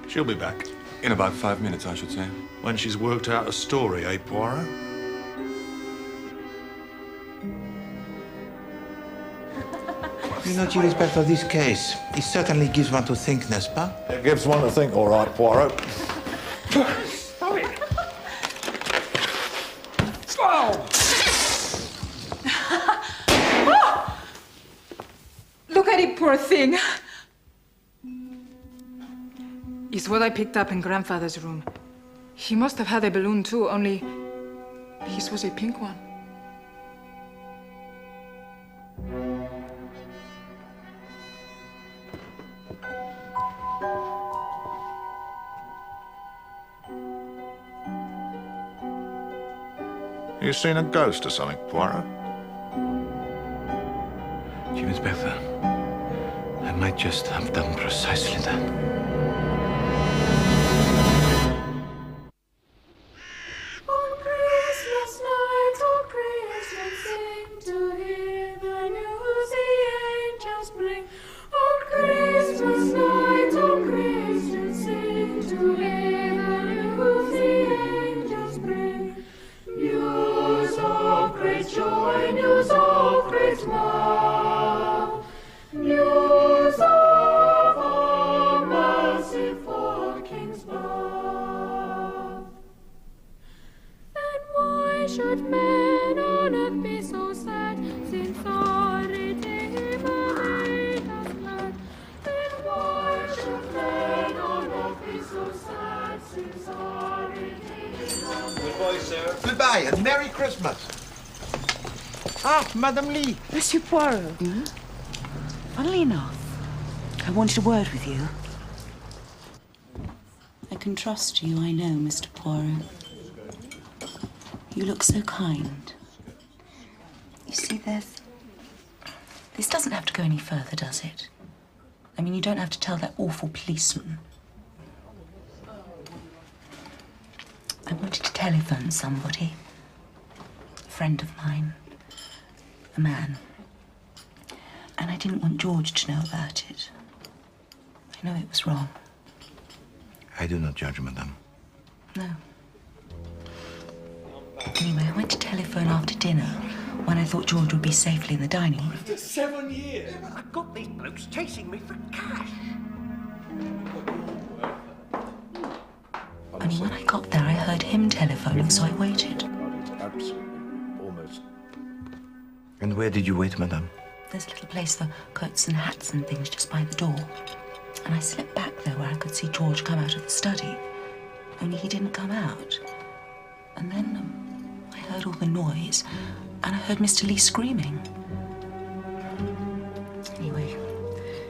She'll be back. In about 5 minutes, I should say. When she's worked out a story, eh, Poirot? You know, Chief Inspector, this case, it certainly gives one to think, n'est-ce pas? It gives one to think, all right, Poirot. Stop it! Oh! Look at it, poor thing. It's what I picked up in Grandfather's room. He must have had a balloon too, only his was a pink one. You seen a ghost or something, Poirot? Chief Inspector, I might just have done precisely that. Goodbye and Merry Christmas. Ah, Madame Lee. Monsieur Poirot. Funnily enough, I wanted a word with you. I can trust you, I know, Mr. Poirot. You look so kind. You see, this doesn't have to go any further, does it? I mean, you don't have to tell that awful policeman. I wanted to telephone somebody. A friend of mine. A man. And I didn't want George to know about it. I know it was wrong. I do not judge, madame. No. Anyway, I went to telephone after dinner when I thought George would be safely in the dining room. After 7 years, I've got these blokes chasing me for cash. Only when I got there, I heard him telephoning, so I waited. Almost. And where did you wait, madame? There's a little place for coats and hats and things just by the door. And I slipped back there where I could see George come out of the study. Only he didn't come out. And then I heard all the noise, and I heard Mr. Lee screaming. Anyway,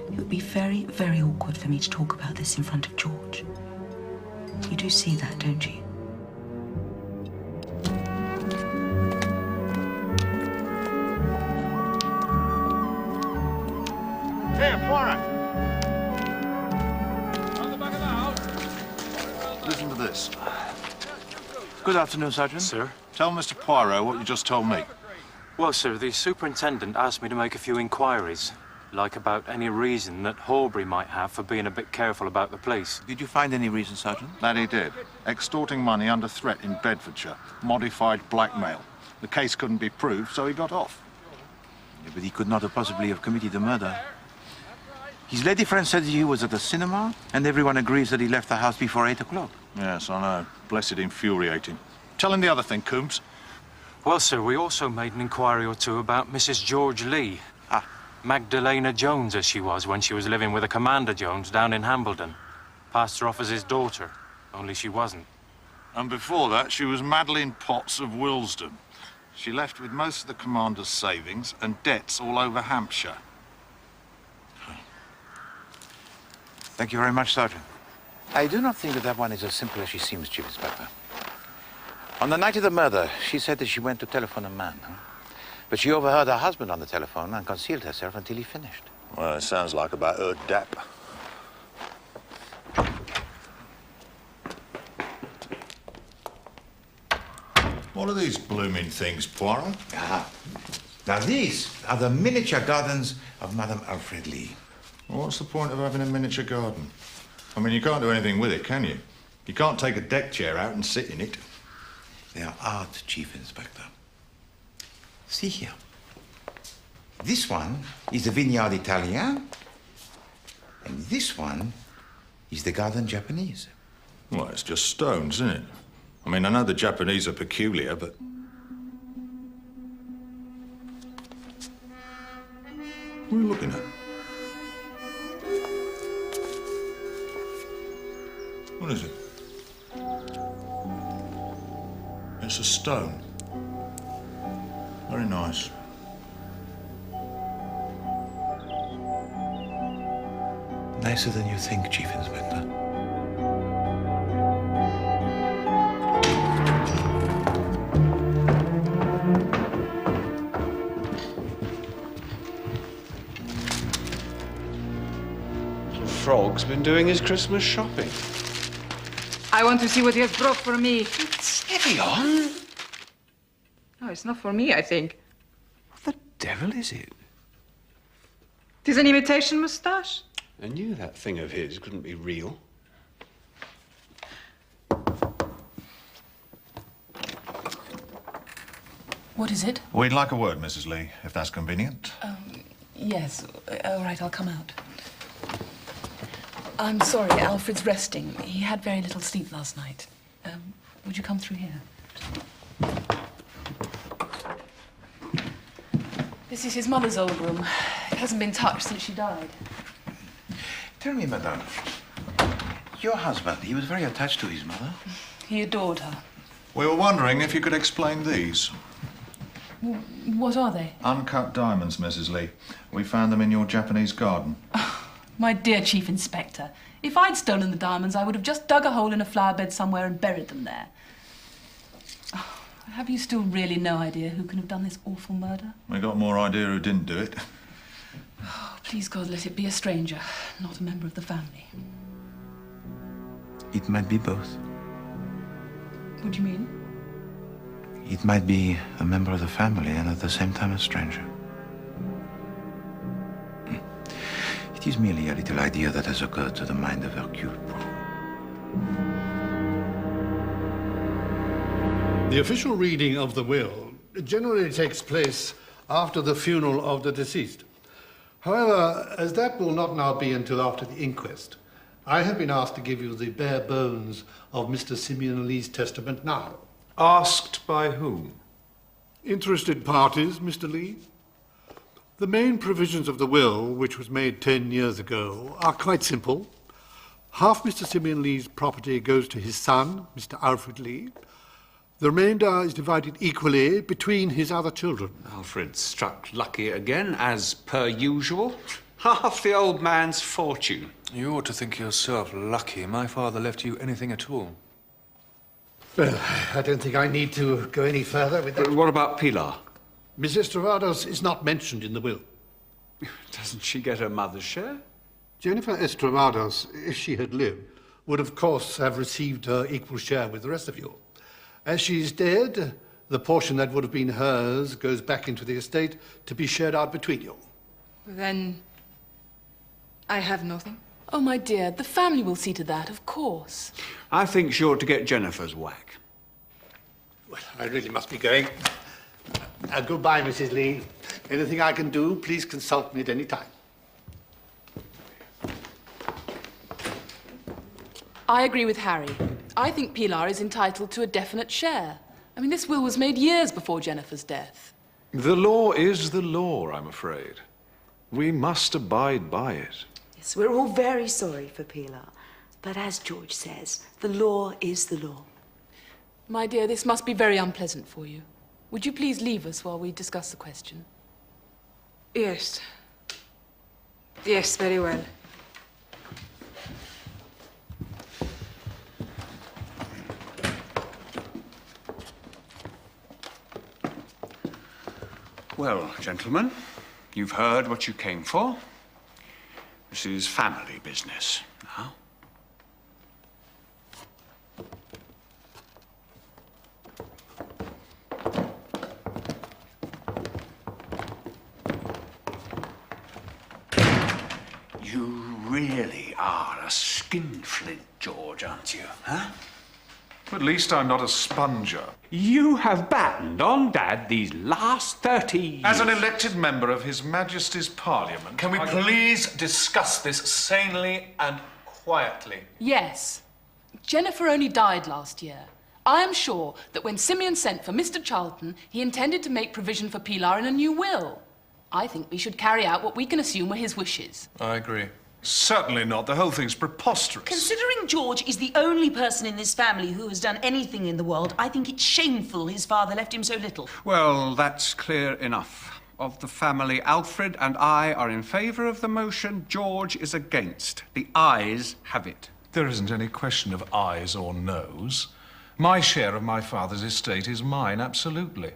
it would be very, very awkward for me to talk about this in front of George. You do see that, don't you? Here, Poirot. Listen to this. Good afternoon, Sergeant. Sir? Tell Mr. Poirot what you just told me. Well, sir, the superintendent asked me to make a few inquiries, like about any reason that Horbury might have for being a bit careful about the police. Did you find any reason, Sergeant? That he did. Extorting money under threat in Bedfordshire. Modified blackmail. The case couldn't be proved, so he got off. Yeah, but he could not have possibly have committed the murder. His lady friend said he was at the cinema, and everyone agrees that he left the house before 8 o'clock. Yes, I know. Blessed infuriating. Tell him the other thing, Coombs. Well, sir, we also made an inquiry or two about Mrs. George Lee. Magdalena Jones, as she was when she was living with a Commander Jones down in Hambledon. Passed her off as his daughter, only she wasn't. And before that, she was Madeline Potts of Willesden. She left with most of the commander's savings and debts all over Hampshire. Thank you very much, Sergeant. I do not think that one is as simple as she seems, Chief Inspector. On the night of the murder, she said that she went to telephone a man, but she overheard her husband on the telephone and concealed herself until he finished. Well, it sounds like about her dap. What are these blooming things, Poirot? Now, these are the miniature gardens of Madame Alfred Lee. Well, what's the point of having a miniature garden? I mean, you can't do anything with it, can you? You can't take a deck chair out and sit in it. They are art, Chief Inspector. See here. This one is the Vineyard Italien, and this one is the Garden Japanese. Well, it's just stones, isn't it? I mean, I know the Japanese are peculiar, but... What are you looking at? What is it? It's a stone. Very nice. Nicer than you think, Chief Inspector. Frog's been doing his Christmas shopping. I want to see what he has brought for me. Steady on. No, it's not for me, I think. What the devil is it? It is an imitation moustache. I knew that thing of his couldn't be real. What is it? We'd like a word, Mrs. Lee, if that's convenient. Yes. All right, I'll come out. I'm sorry, Alfred's resting. He had very little sleep last night. Would you come through here? This is his mother's old room. It hasn't been touched since she died. Tell me, madame, your husband, he was very attached to his mother. He adored her. We were wondering if you could explain these. What are they? Uncut diamonds, Mrs. Lee. We found them in your Japanese garden. My dear Chief Inspector, if I'd stolen the diamonds, I would have just dug a hole in a flower bed somewhere and buried them there. Oh, have you still really no idea who can have done this awful murder? We got more idea who didn't do it. Oh, please, God, let it be a stranger, not a member of the family. It might be both. What do you mean? It might be a member of the family and at the same time a stranger. It is merely a little idea that has occurred to the mind of Hercule. The official reading of the will generally takes place after the funeral of the deceased. However, as that will not now be until after the inquest, I have been asked to give you the bare bones of Mr. Simeon Lee's testament now. Asked by whom? Interested parties, Mr. Lee. The main provisions of the will, which was made 10 years ago, are quite simple. Half Mr. Simeon Lee's property goes to his son, Mr. Alfred Lee. The remainder is divided equally between his other children. Alfred struck lucky again, as per usual. Half the old man's fortune. You ought to think yourself lucky my father left you anything at all. Well, I don't think I need to go any further with that. But what about Pilar? Mrs. Estravados is not mentioned in the will. Doesn't she get her mother's share? Jennifer Estravados, if she had lived, would of course have received her equal share with the rest of you. As she's dead, the portion that would have been hers goes back into the estate to be shared out between you. Then I have nothing. Oh, my dear, the family will see to that, of course. I think she ought to get Jennifer's whack. Well, I really must be going. Goodbye, Mrs. Lee. Anything I can do, please consult me at any time. I agree with Harry. I think Pilar is entitled to a definite share. I mean, this will was made years before Jennifer's death. The law is the law, I'm afraid. We must abide by it. Yes, we're all very sorry for Pilar. But as George says, the law is the law. My dear, this must be very unpleasant for you. Would you please leave us while we discuss the question? Yes. Yes, very well. Well, gentlemen, you've heard what you came for. This is family business now. You really are a skinflint, George, aren't you, huh? At least I'm not a sponger. You have battened on Dad these last 30 years. As an elected member of His Majesty's Parliament... Can we please discuss this sanely and quietly? Yes. Jennifer only died last year. I am sure that when Simeon sent for Mr. Charlton, he intended to make provision for Pilar in a new will. I think we should carry out what we can assume were his wishes. I agree. Certainly not. The whole thing's preposterous. Considering George is the only person in this family who has done anything in the world, I think it's shameful his father left him so little. Well, that's clear enough. Of the family, Alfred and I are in favour of the motion. George is against. The ayes have it. There isn't any question of ayes or noes. My share of my father's estate is mine, absolutely.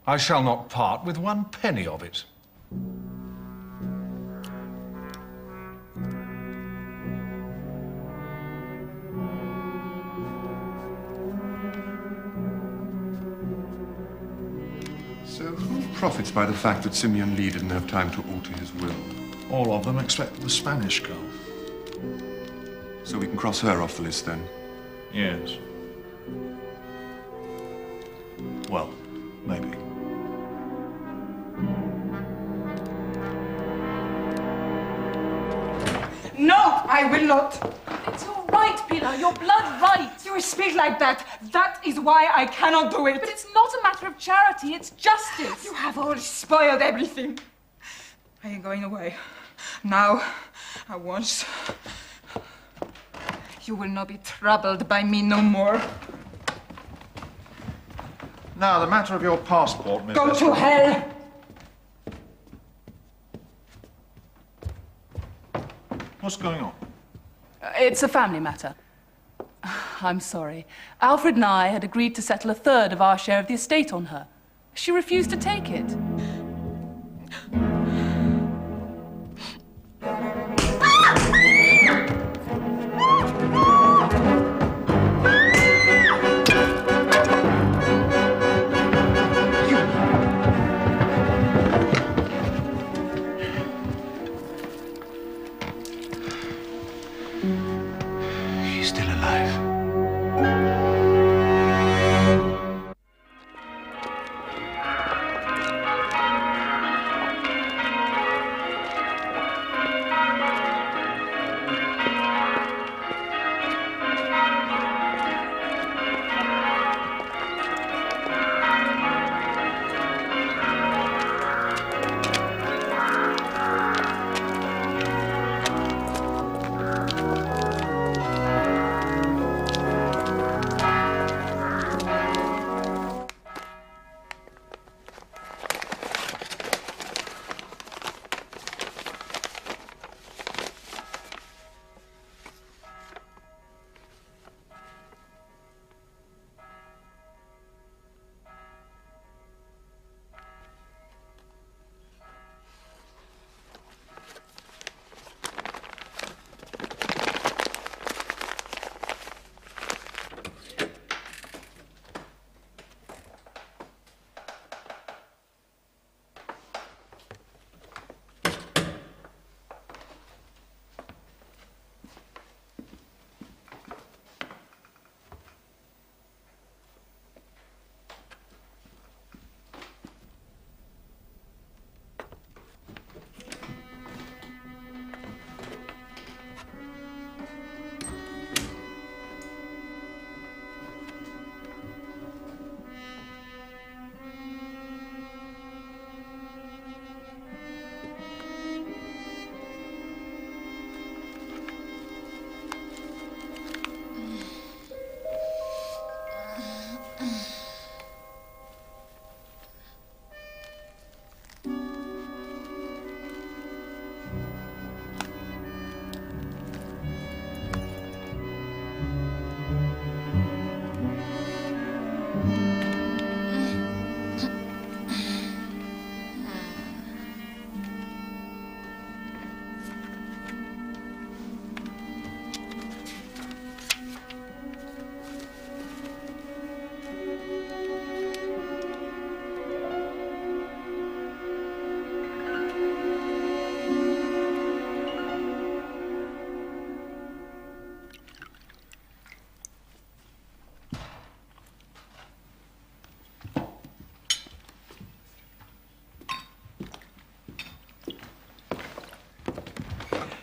I shall not part with 1 penny of it. So who profits by the fact that Simeon Lee didn't have time to alter his will? All of them except the Spanish girl. So we can cross her off the list then? Yes. Well, maybe. No, I will not. It's all right, Pilar. Your blood right. You speak like that. That is why I cannot do it. But it's not a matter of charity. It's justice. You have all spoiled everything. I am going away. Now, at once. You will not be troubled by me no more. Now, the matter of your passport, Miss... Go to hell! What's going on? It's a family matter. I'm sorry. Alfred and I had agreed to settle 1/3 of our share of the estate on her. She refused to take it. He's still alive.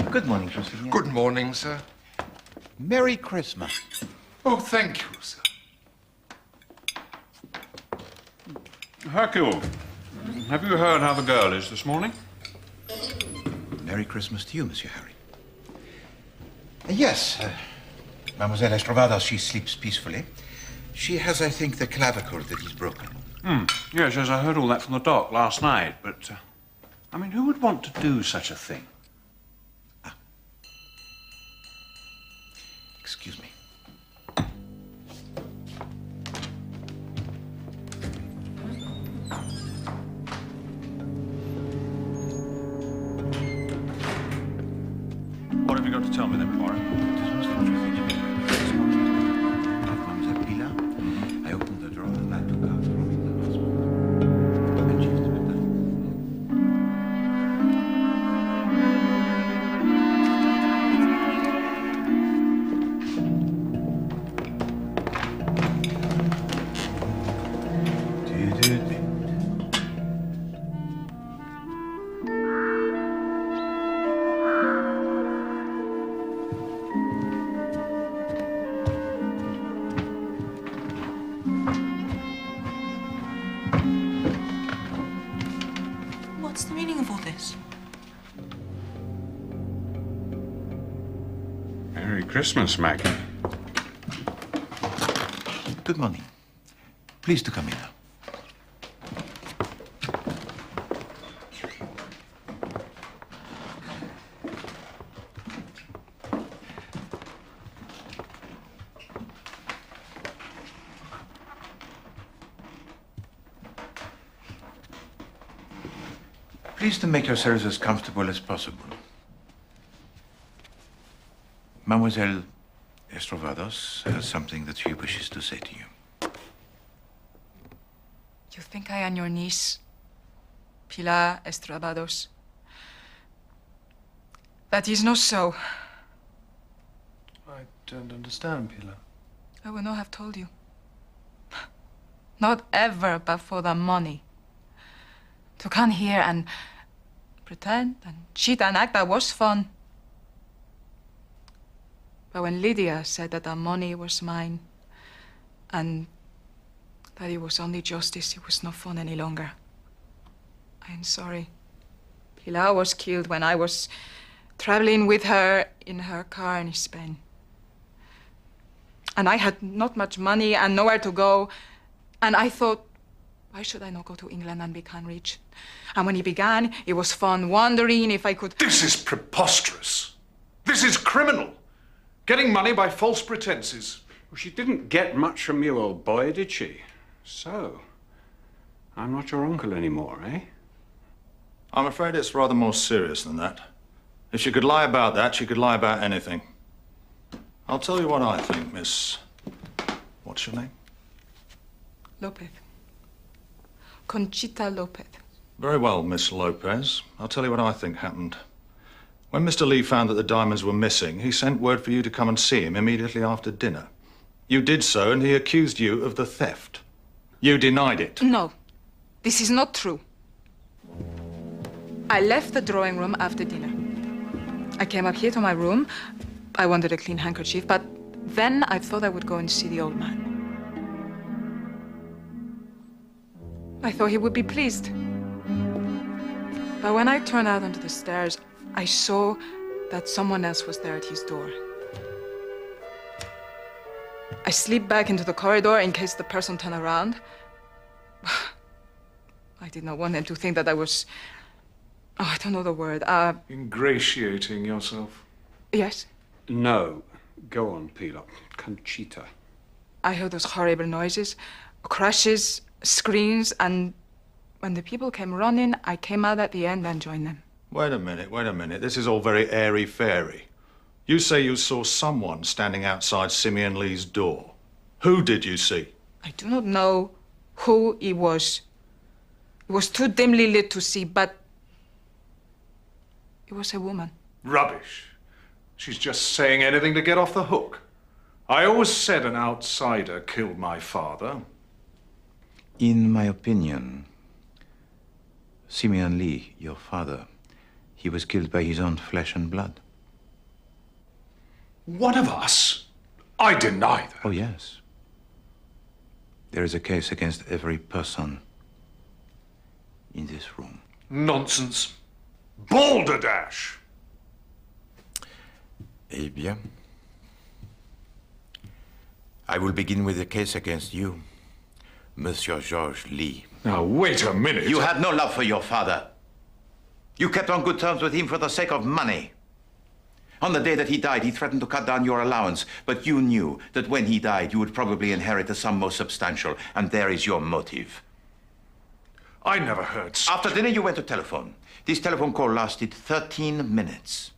Good morning, Joseph. Good morning, sir. Merry Christmas. Oh, thank you, sir. Hercule, have you heard how the girl is this morning? Merry Christmas to you, Monsieur Harry. Yes. Mademoiselle Estrovados, she sleeps peacefully. She has, I think, the clavicle that is broken. Yes, yes, I heard all that from the doc last night, but, I mean, who would want to do such a thing? Excuse me. What have you got to tell me then, Poirot? I opened the drawer and I took out from it the husband. And she is with them. What's the meaning of all this? Merry Christmas, Maggie. Good morning. Please to come in now. Please to make yourselves as comfortable as possible. Mademoiselle Estrovados has something that she wishes to say to you. You think I am your niece, Pilar Estrovados? That is not so. I don't understand, Pilar. I would not have told you. Not ever, but for the money. To come here and pretend and cheat and act, that was fun. But when Lydia said that the money was mine and that it was only justice, it was not fun any longer. I am sorry. Pilar was killed when I was traveling with her in her car in Spain. And I had not much money and nowhere to go. And I thought, why should I not go to England and become rich? And when it began, it was fun wondering if I could... This is preposterous. This is criminal. Getting money by false pretenses. Well, she didn't get much from you, old boy, did she? So, I'm not your uncle anymore, eh? I'm afraid it's rather more serious than that. If she could lie about that, she could lie about anything. I'll tell you what I think, Miss... What's your name? Lopez. Conchita Lopez. Very well, Miss Lopez. I'll tell you what I think happened. When Mr. Lee found that the diamonds were missing, he sent word for you to come and see him immediately after dinner. You did so, and he accused you of the theft. You denied it. No, this is not true. I left the drawing room after dinner. I came up here to my room. I wanted a clean handkerchief, but then I thought I would go and see the old man. I thought he would be pleased. But when I turned out onto the stairs, I saw that someone else was there at his door. I slipped back into the corridor in case the person turned around. I did not want them to think that I was... Oh, I don't know the word. Ingratiating yourself. Yes? No. Go on, Pilar. Conchita. I heard those horrible noises, crashes, screams, and when the people came running, I came out at the end and joined them. Wait a minute. This is all very airy-fairy. You say you saw someone standing outside Simeon Lee's door. Who did you see? I do not know who it was. It was too dimly lit to see, but it was a woman. Rubbish. She's just saying anything to get off the hook. I always said an outsider killed my father. In my opinion, Simeon Lee, your father, he was killed by his own flesh and blood. One of us? I deny that. Oh, yes. There is a case against every person in this room. Nonsense. Balderdash! Eh bien, I will begin with the case against you, Monsieur Georges Lee. Now, wait a minute. You had no love for your father. You kept on good terms with him for the sake of money. On the day that he died, he threatened to cut down your allowance, but you knew that when he died, you would probably inherit a sum more substantial, and there is your motive. I never heard. After dinner, you went to telephone. This telephone call lasted 13 minutes.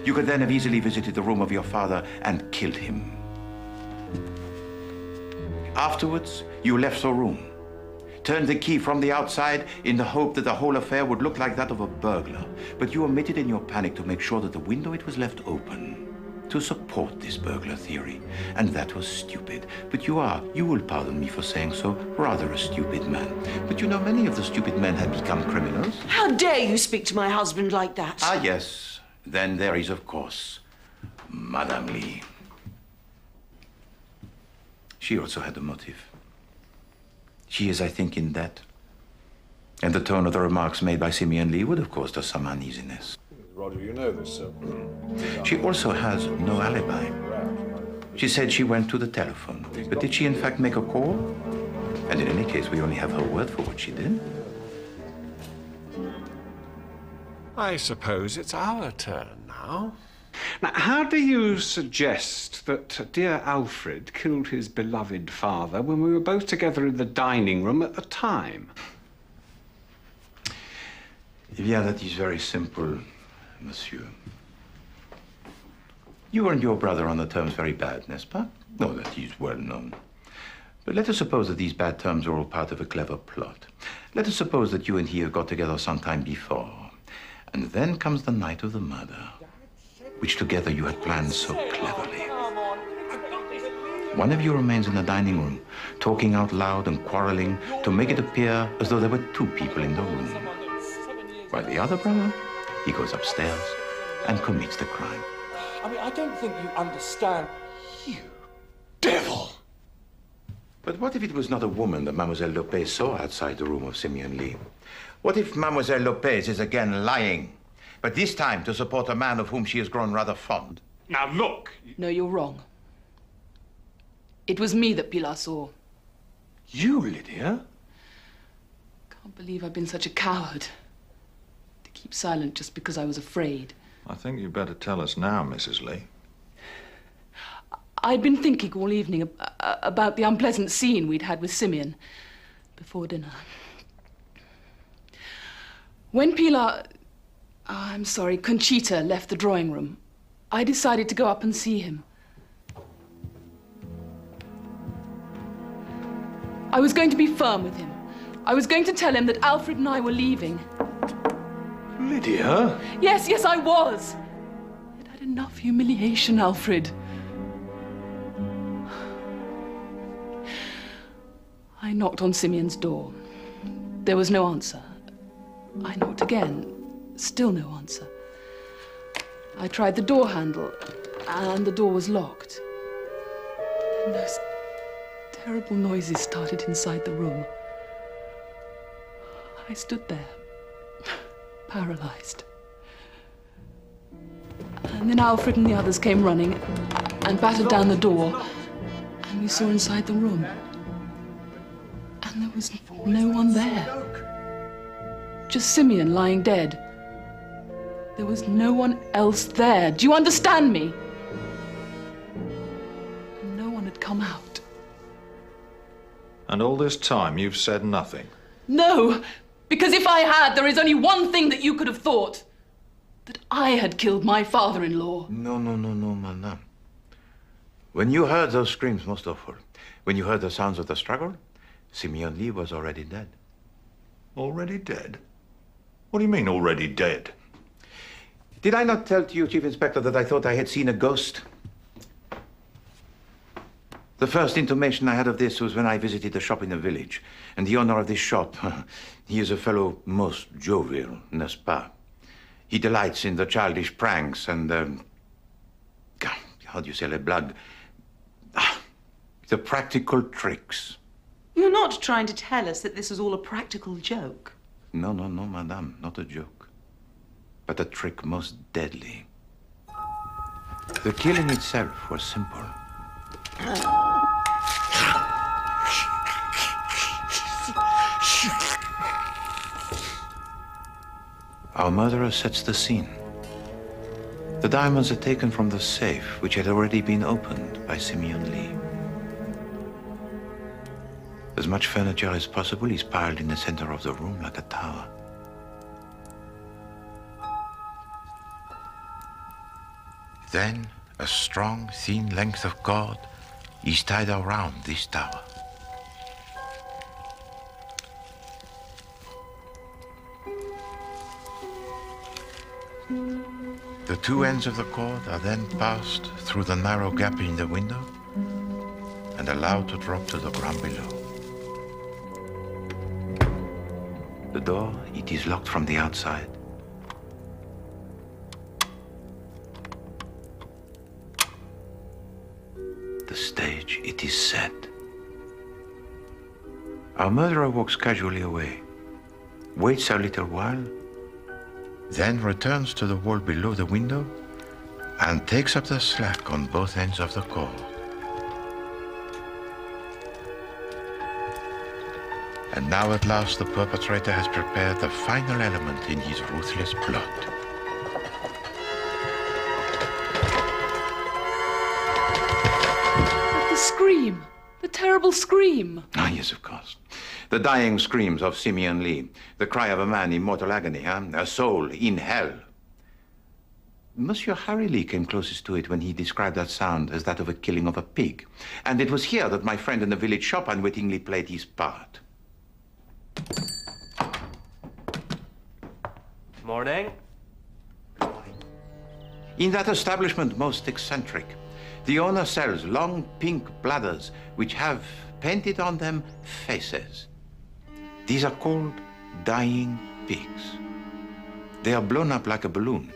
You could then have easily visited the room of your father and killed him. Afterwards, you left the room, turned the key from the outside in the hope that the whole affair would look like that of a burglar. But you omitted in your panic to make sure that the window it was left open to support this burglar theory. And that was stupid. But you will pardon me for saying so, rather a stupid man. But you know, many of the stupid men have become criminals. How dare you speak to my husband like that? Ah, yes. Then there is, of course, Madame Lee. She also had a motive. She is, I think, in debt. And the tone of the remarks made by Simeon Lee would have caused her some uneasiness. Roger, you know this, sir. She also has no alibi. She said she went to the telephone. But did she, in fact, make a call? And in any case, we only have her word for what she did. I suppose it's our turn now. Now, how do you suggest that dear Alfred killed his beloved father when we were both together in the dining room at the time? Yeah, that is very simple, monsieur. You and your brother on the terms very bad, n'est-ce pas? No, that is well known. But let us suppose that these bad terms are all part of a clever plot. Let us suppose that you and he have got together some time before. And then comes the night of the murder, which together you had planned so cleverly. One of you remains in the dining room, talking out loud and quarreling to make it appear as though there were two people in the room. While the other brother, he goes upstairs and commits the crime. I mean, I don't think you understand. You devil! But what if it was not a woman that Mademoiselle Lopez saw outside the room of Simeon Lee? What if Mademoiselle Lopez is again lying, but this time to support a man of whom she has grown rather fond? Now, look! No, you're wrong. It was me that Pilar saw. You, Lydia? Can't believe I've been such a coward. To keep silent just because I was afraid. I think you'd better tell us now, Mrs. Lee. I'd been thinking all evening about the unpleasant scene we'd had with Simeon before dinner. When Conchita left the drawing room, I decided to go up and see him. I was going to be firm with him. I was going to tell him that Alfred and I were leaving. Lydia? Yes, I was. I'd had enough humiliation, Alfred. I knocked on Simeon's door. There was no answer. I knocked again. Still no answer. I tried the door handle, and the door was locked. Then those terrible noises started inside the room. I stood there, paralyzed. And then Alfred and the others came running and battered down the door, and we saw inside the room. And there was no one there. Just Simeon lying dead. There was no one else there. Do you understand me? And no one had come out. And all this time you've said nothing? No, because if I had, there is only one thing that you could have thought. That I had killed my father-in-law. No, madame. When you heard those screams, most awful, when you heard the sounds of the struggle, Simeon Lee was already dead. Already dead? What do you mean, already dead? Did I not tell to you, Chief Inspector, that I thought I had seen a ghost? The first intimation I had of this was when I visited a shop in the village. And the owner of this shop, he is a fellow most jovial, n'est-ce pas? He delights in the childish pranks and, how do you say, les blagues? The practical tricks. You're not trying to tell us that this was all a practical joke? No, madame, not a joke. but a trick most deadly. The killing itself was simple. Our murderer sets the scene. The diamonds are taken from the safe, which had already been opened by Simeon Lee. As much furniture as possible is piled in the center of the room like a tower. Then, a strong, thin length of cord is tied around this tower. The two ends of the cord are then passed through the narrow gap in the window and allowed to drop to the ground below. The door, it is locked from the outside. The stage, it is set. Our murderer walks casually away, waits a little while, then returns to the wall below the window and takes up the slack on both ends of the cord. And now at last the perpetrator has prepared the final element in his ruthless plot. But the scream! The terrible scream! Ah, yes, of course. The dying screams of Simeon Lee, the cry of a man in mortal agony, a soul in hell. Monsieur Harry Lee came closest to it when he described that sound as that of a killing of a pig. And it was here that my friend in the village shop unwittingly played his part. Morning. In that establishment most eccentric, the owner sells long pink bladders which have painted on them faces. These are called dying pigs. They are blown up like a balloon,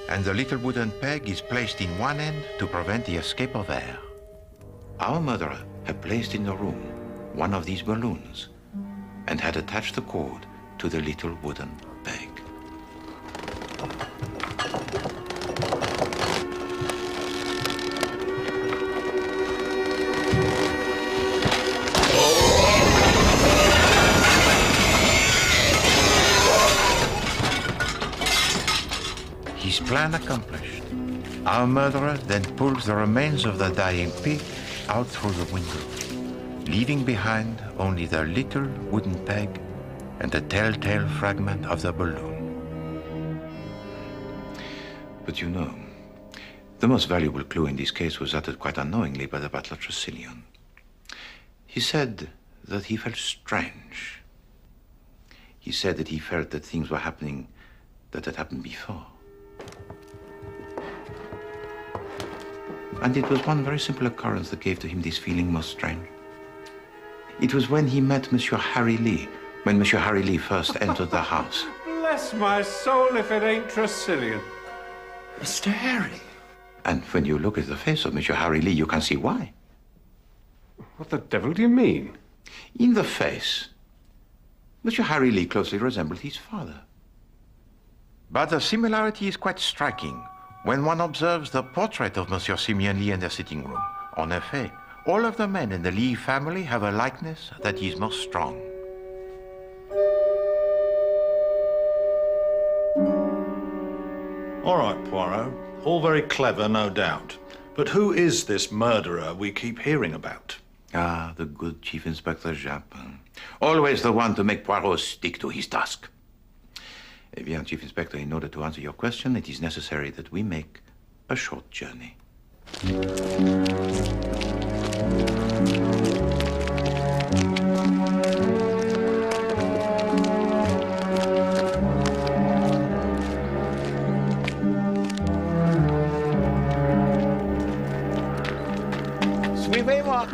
and the little wooden peg is placed in one end to prevent the escape of air. Our murderer had placed in the room one of these balloons and had attached the cord to the little wooden peg. His plan accomplished, our murderer then pulled the remains of the dying pig out through the window, leaving behind only the little wooden peg and the telltale fragment of the balloon. But you know, the most valuable clue in this case was uttered quite unknowingly by the butler Tressilian. He said that he felt strange. He said that he felt that things were happening that had happened before. And it was one very simple occurrence that gave to him this feeling most strange. It was when he met Monsieur Harry Lee, when Monsieur Harry Lee first entered the house. Bless my soul if it ain't Tressilian. Mr. Harry. And when you look at the face of Monsieur Harry Lee, you can see why. What the devil do you mean? In the face, Monsieur Harry Lee closely resembled his father. But the similarity is quite striking when one observes the portrait of Monsieur Simeon Lee in their sitting room. En effet, all of the men in the Lee family have a likeness that is most strong. All right, Poirot. All very clever, no doubt. But who is this murderer we keep hearing about? Ah, the good Chief Inspector Japin. Always the one to make Poirot stick to his task. Eh bien, Chief Inspector, in order to answer your question, it is necessary that we make a short journey. Suivez-moi.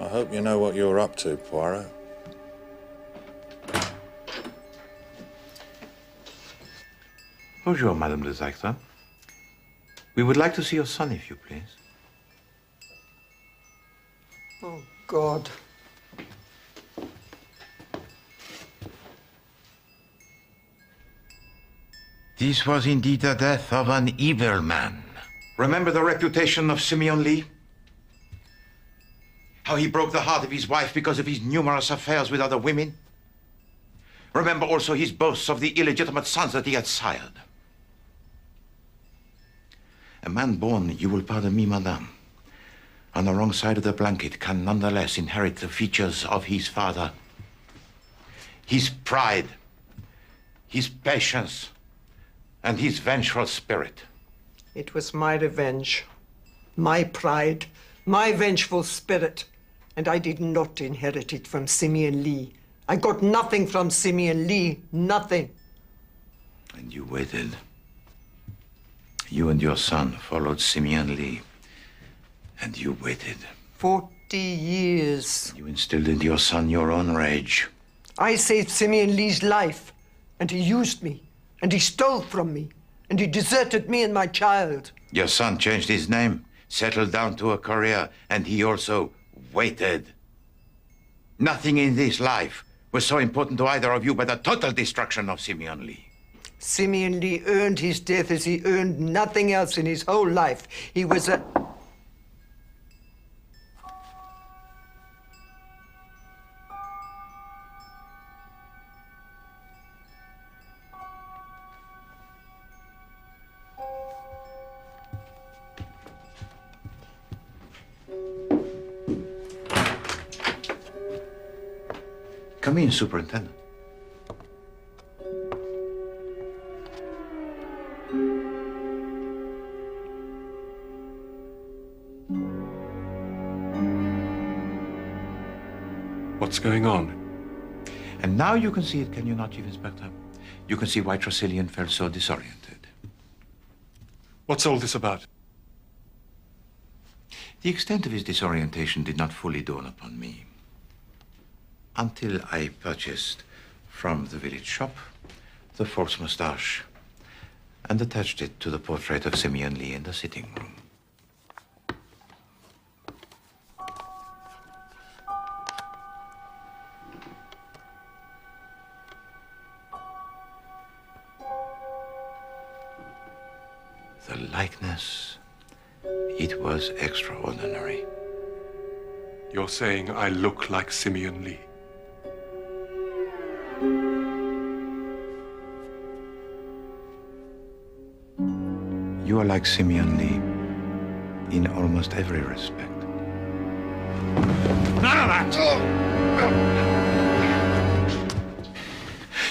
I hope you know what you're up to, Poirot. Bonjour, Madame de Agatha. We would like to see your son, if you please. Oh, God. This was indeed the death of an evil man. Remember the reputation of Simeon Lee? How he broke the heart of his wife because of his numerous affairs with other women? Remember also his boasts of the illegitimate sons that he had sired. A man born, you will pardon me, madame, on the wrong side of the blanket can nonetheless inherit the features of his father. His pride, his patience, and his vengeful spirit. It was my revenge, my pride, my vengeful spirit, and I did not inherit it from Simeon Lee. I got nothing from Simeon Lee, nothing. And you waited. You and your son followed Simeon Lee, and you waited. 40 years. You instilled in your son your own rage. I saved Simeon Lee's life, and he used me, and he stole from me, and he deserted me and my child. Your son changed his name, settled down to a career, and he also waited. Nothing in this life was so important to either of you but the total destruction of Simeon Lee. Simeon Lee earned his death as he earned nothing else in his whole life. He was a... Come in, Superintendent. What's going on? And now you can see it, can you not, Chief Inspector? You can see why Tresillian felt so disoriented. What's all this about? The extent of his disorientation did not fully dawn upon me until I purchased from the village shop the false mustache and attached it to the portrait of Simeon Lee in the sitting room. The likeness, it was extraordinary. You're saying I look like Simeon Lee? You are like Simeon Lee in almost every respect. None of that!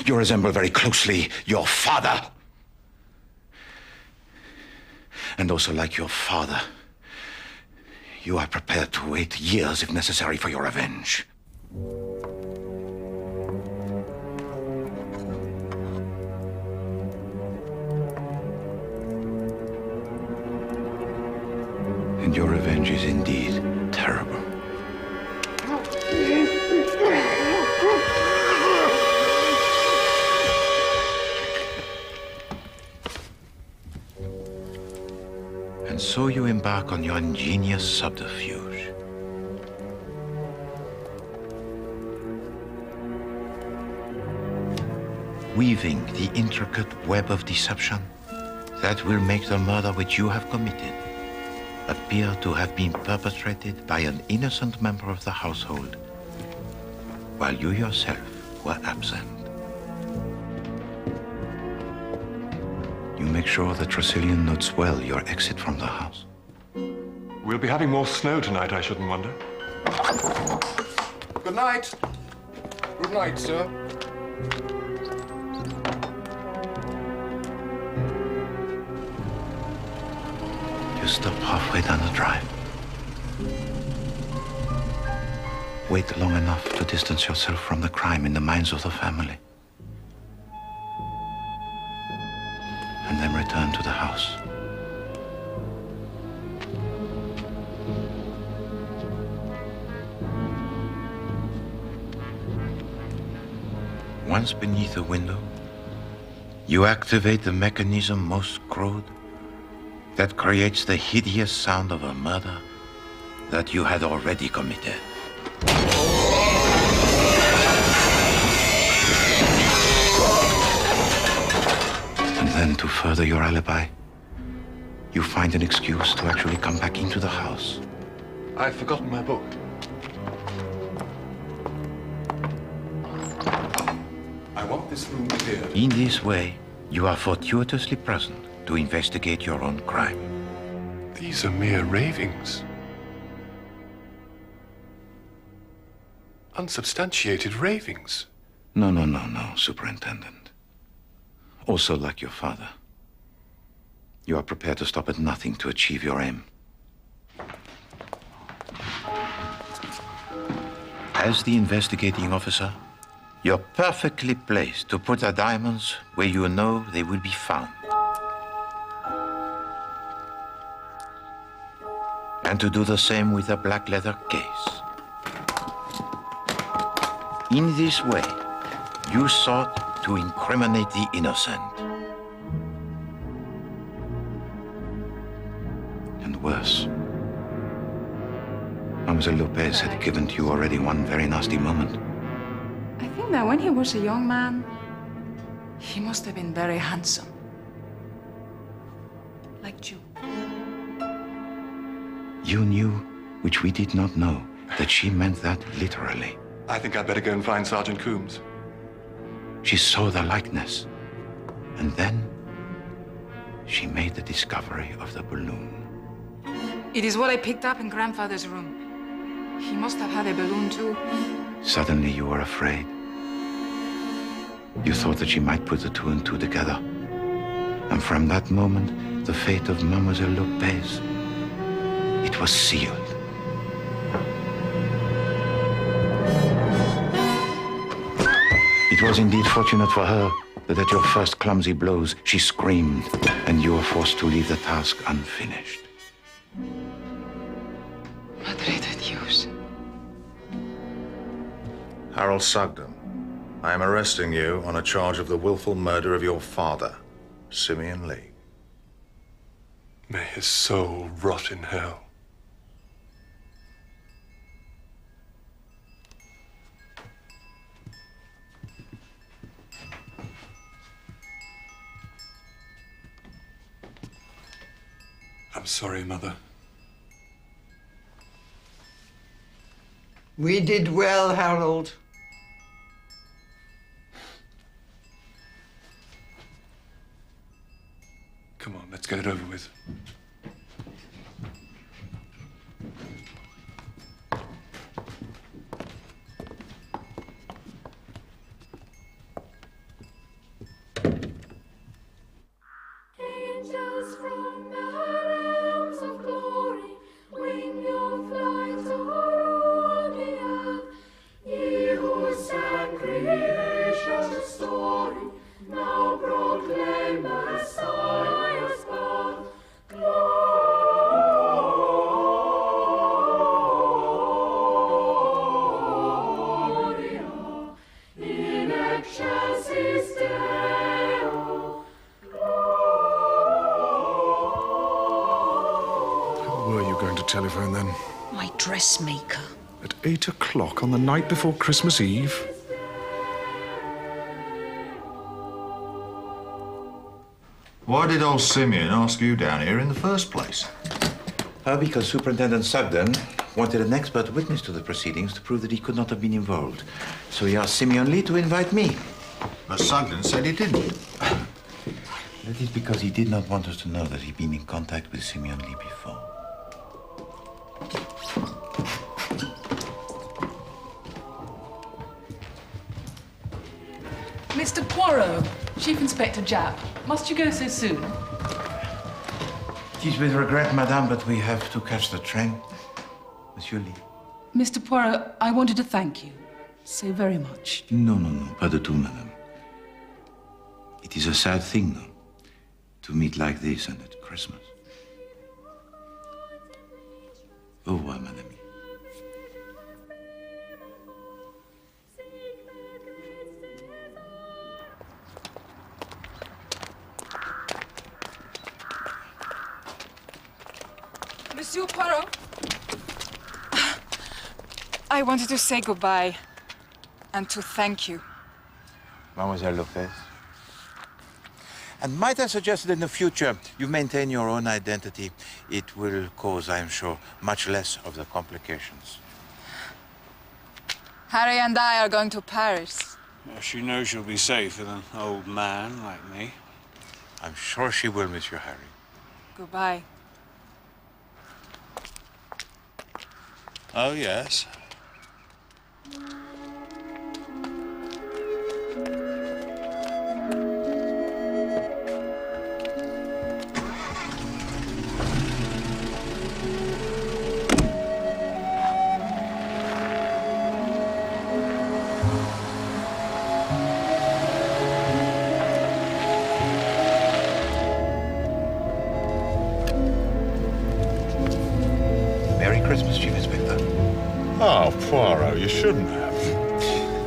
You resemble very closely your father. And also like your father, you are prepared to wait years if necessary for your revenge. And your revenge is indeed terrible. And so you embark on your ingenious subterfuge. Weaving the intricate web of deception that will make the murder which you have committed appear to have been perpetrated by an innocent member of the household, while you yourself were absent. You make sure that Tresillian notes well your exit from the house. We'll be having more snow tonight, I shouldn't wonder. Good night. Good night, sir. You stop halfway down the drive. Wait long enough to distance yourself from the crime in the minds of the family. And then return to the house. Once beneath the window, you activate the mechanism most crude that creates the hideous sound of a murder that you had already committed. And then to further your alibi, you find an excuse to actually come back into the house. I've forgotten my book. I want this room cleared. In this way, you are fortuitously present to investigate your own crime. These are mere ravings. Unsubstantiated ravings. No, Superintendent. Also, like your father, you are prepared to stop at nothing to achieve your aim. As the investigating officer, you're perfectly placed to put the diamonds where you know they will be found. And to do the same with a black leather case. In this way, you sought to incriminate the innocent. And worse, Mademoiselle Lopez had given to you already one very nasty moment. I think that when he was a young man, he must have been very handsome. Like you. You knew, which we did not know, that she meant that literally. I think I'd better go and find Sergeant Coombs. She saw the likeness, and then she made the discovery of the balloon. It is what I picked up in Grandfather's room. He must have had a balloon too. Suddenly you were afraid. You thought that she might put the two and two together. And from that moment, the fate of Mademoiselle Lopez, it was sealed. It was indeed fortunate for her that at your first clumsy blows, she screamed, and you were forced to leave the task unfinished. Madre de Dios. Harold Sugden, I am arresting you on a charge of the willful murder of your father, Simeon Lee. May his soul rot in hell. I'm sorry, Mother. We did well, Harold. Come on, let's get it over with. Telephone then. My dressmaker. At 8 o'clock on the night before Christmas Eve? Why did old Simeon ask you down here in the first place? Because Superintendent Sugden wanted an expert witness to the proceedings to prove that he could not have been involved. So he asked Simeon Lee to invite me. But Sugden said he didn't. That is because he did not want us to know that he'd been in contact with Simeon Lee before. Mr. Poirot, Chief Inspector Japp, must you go so soon? It is with regret, madame, but we have to catch the train. Monsieur Lee. Mr. Poirot, I wanted to thank you so very much. No, pas du tout, madame. It is a sad thing, though, to meet like this and at Christmas. Au revoir, madame. Monsieur Poirot, I wanted to say goodbye and to thank you. Mademoiselle Lopez. And might I suggest that in the future you maintain your own identity? It will cause, I am sure, much less of the complications. Harry and I are going to Paris. Yeah, she knows she'll be safe with an old man like me. I'm sure she will, Monsieur Harry. Goodbye. Oh, yes. Merry Christmas, Chief Inspector. Oh, Poirot, you shouldn't have.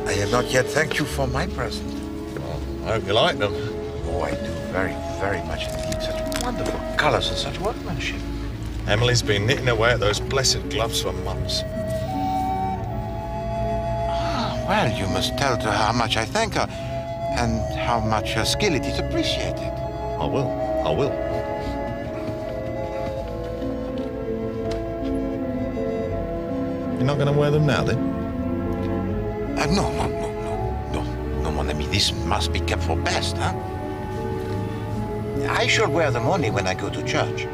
I have not yet thanked you for my present. Well, I hope you like them. Oh, I do very, very much indeed. Such wonderful colors and such workmanship. Emily's been knitting away at those blessed gloves for months. Well, you must tell her how much I thank her and how much her skill it is appreciated. I will. I will. You're not going to wear them now, then? No, mon ami. This must be kept for best, huh? I shall wear them only when I go to church.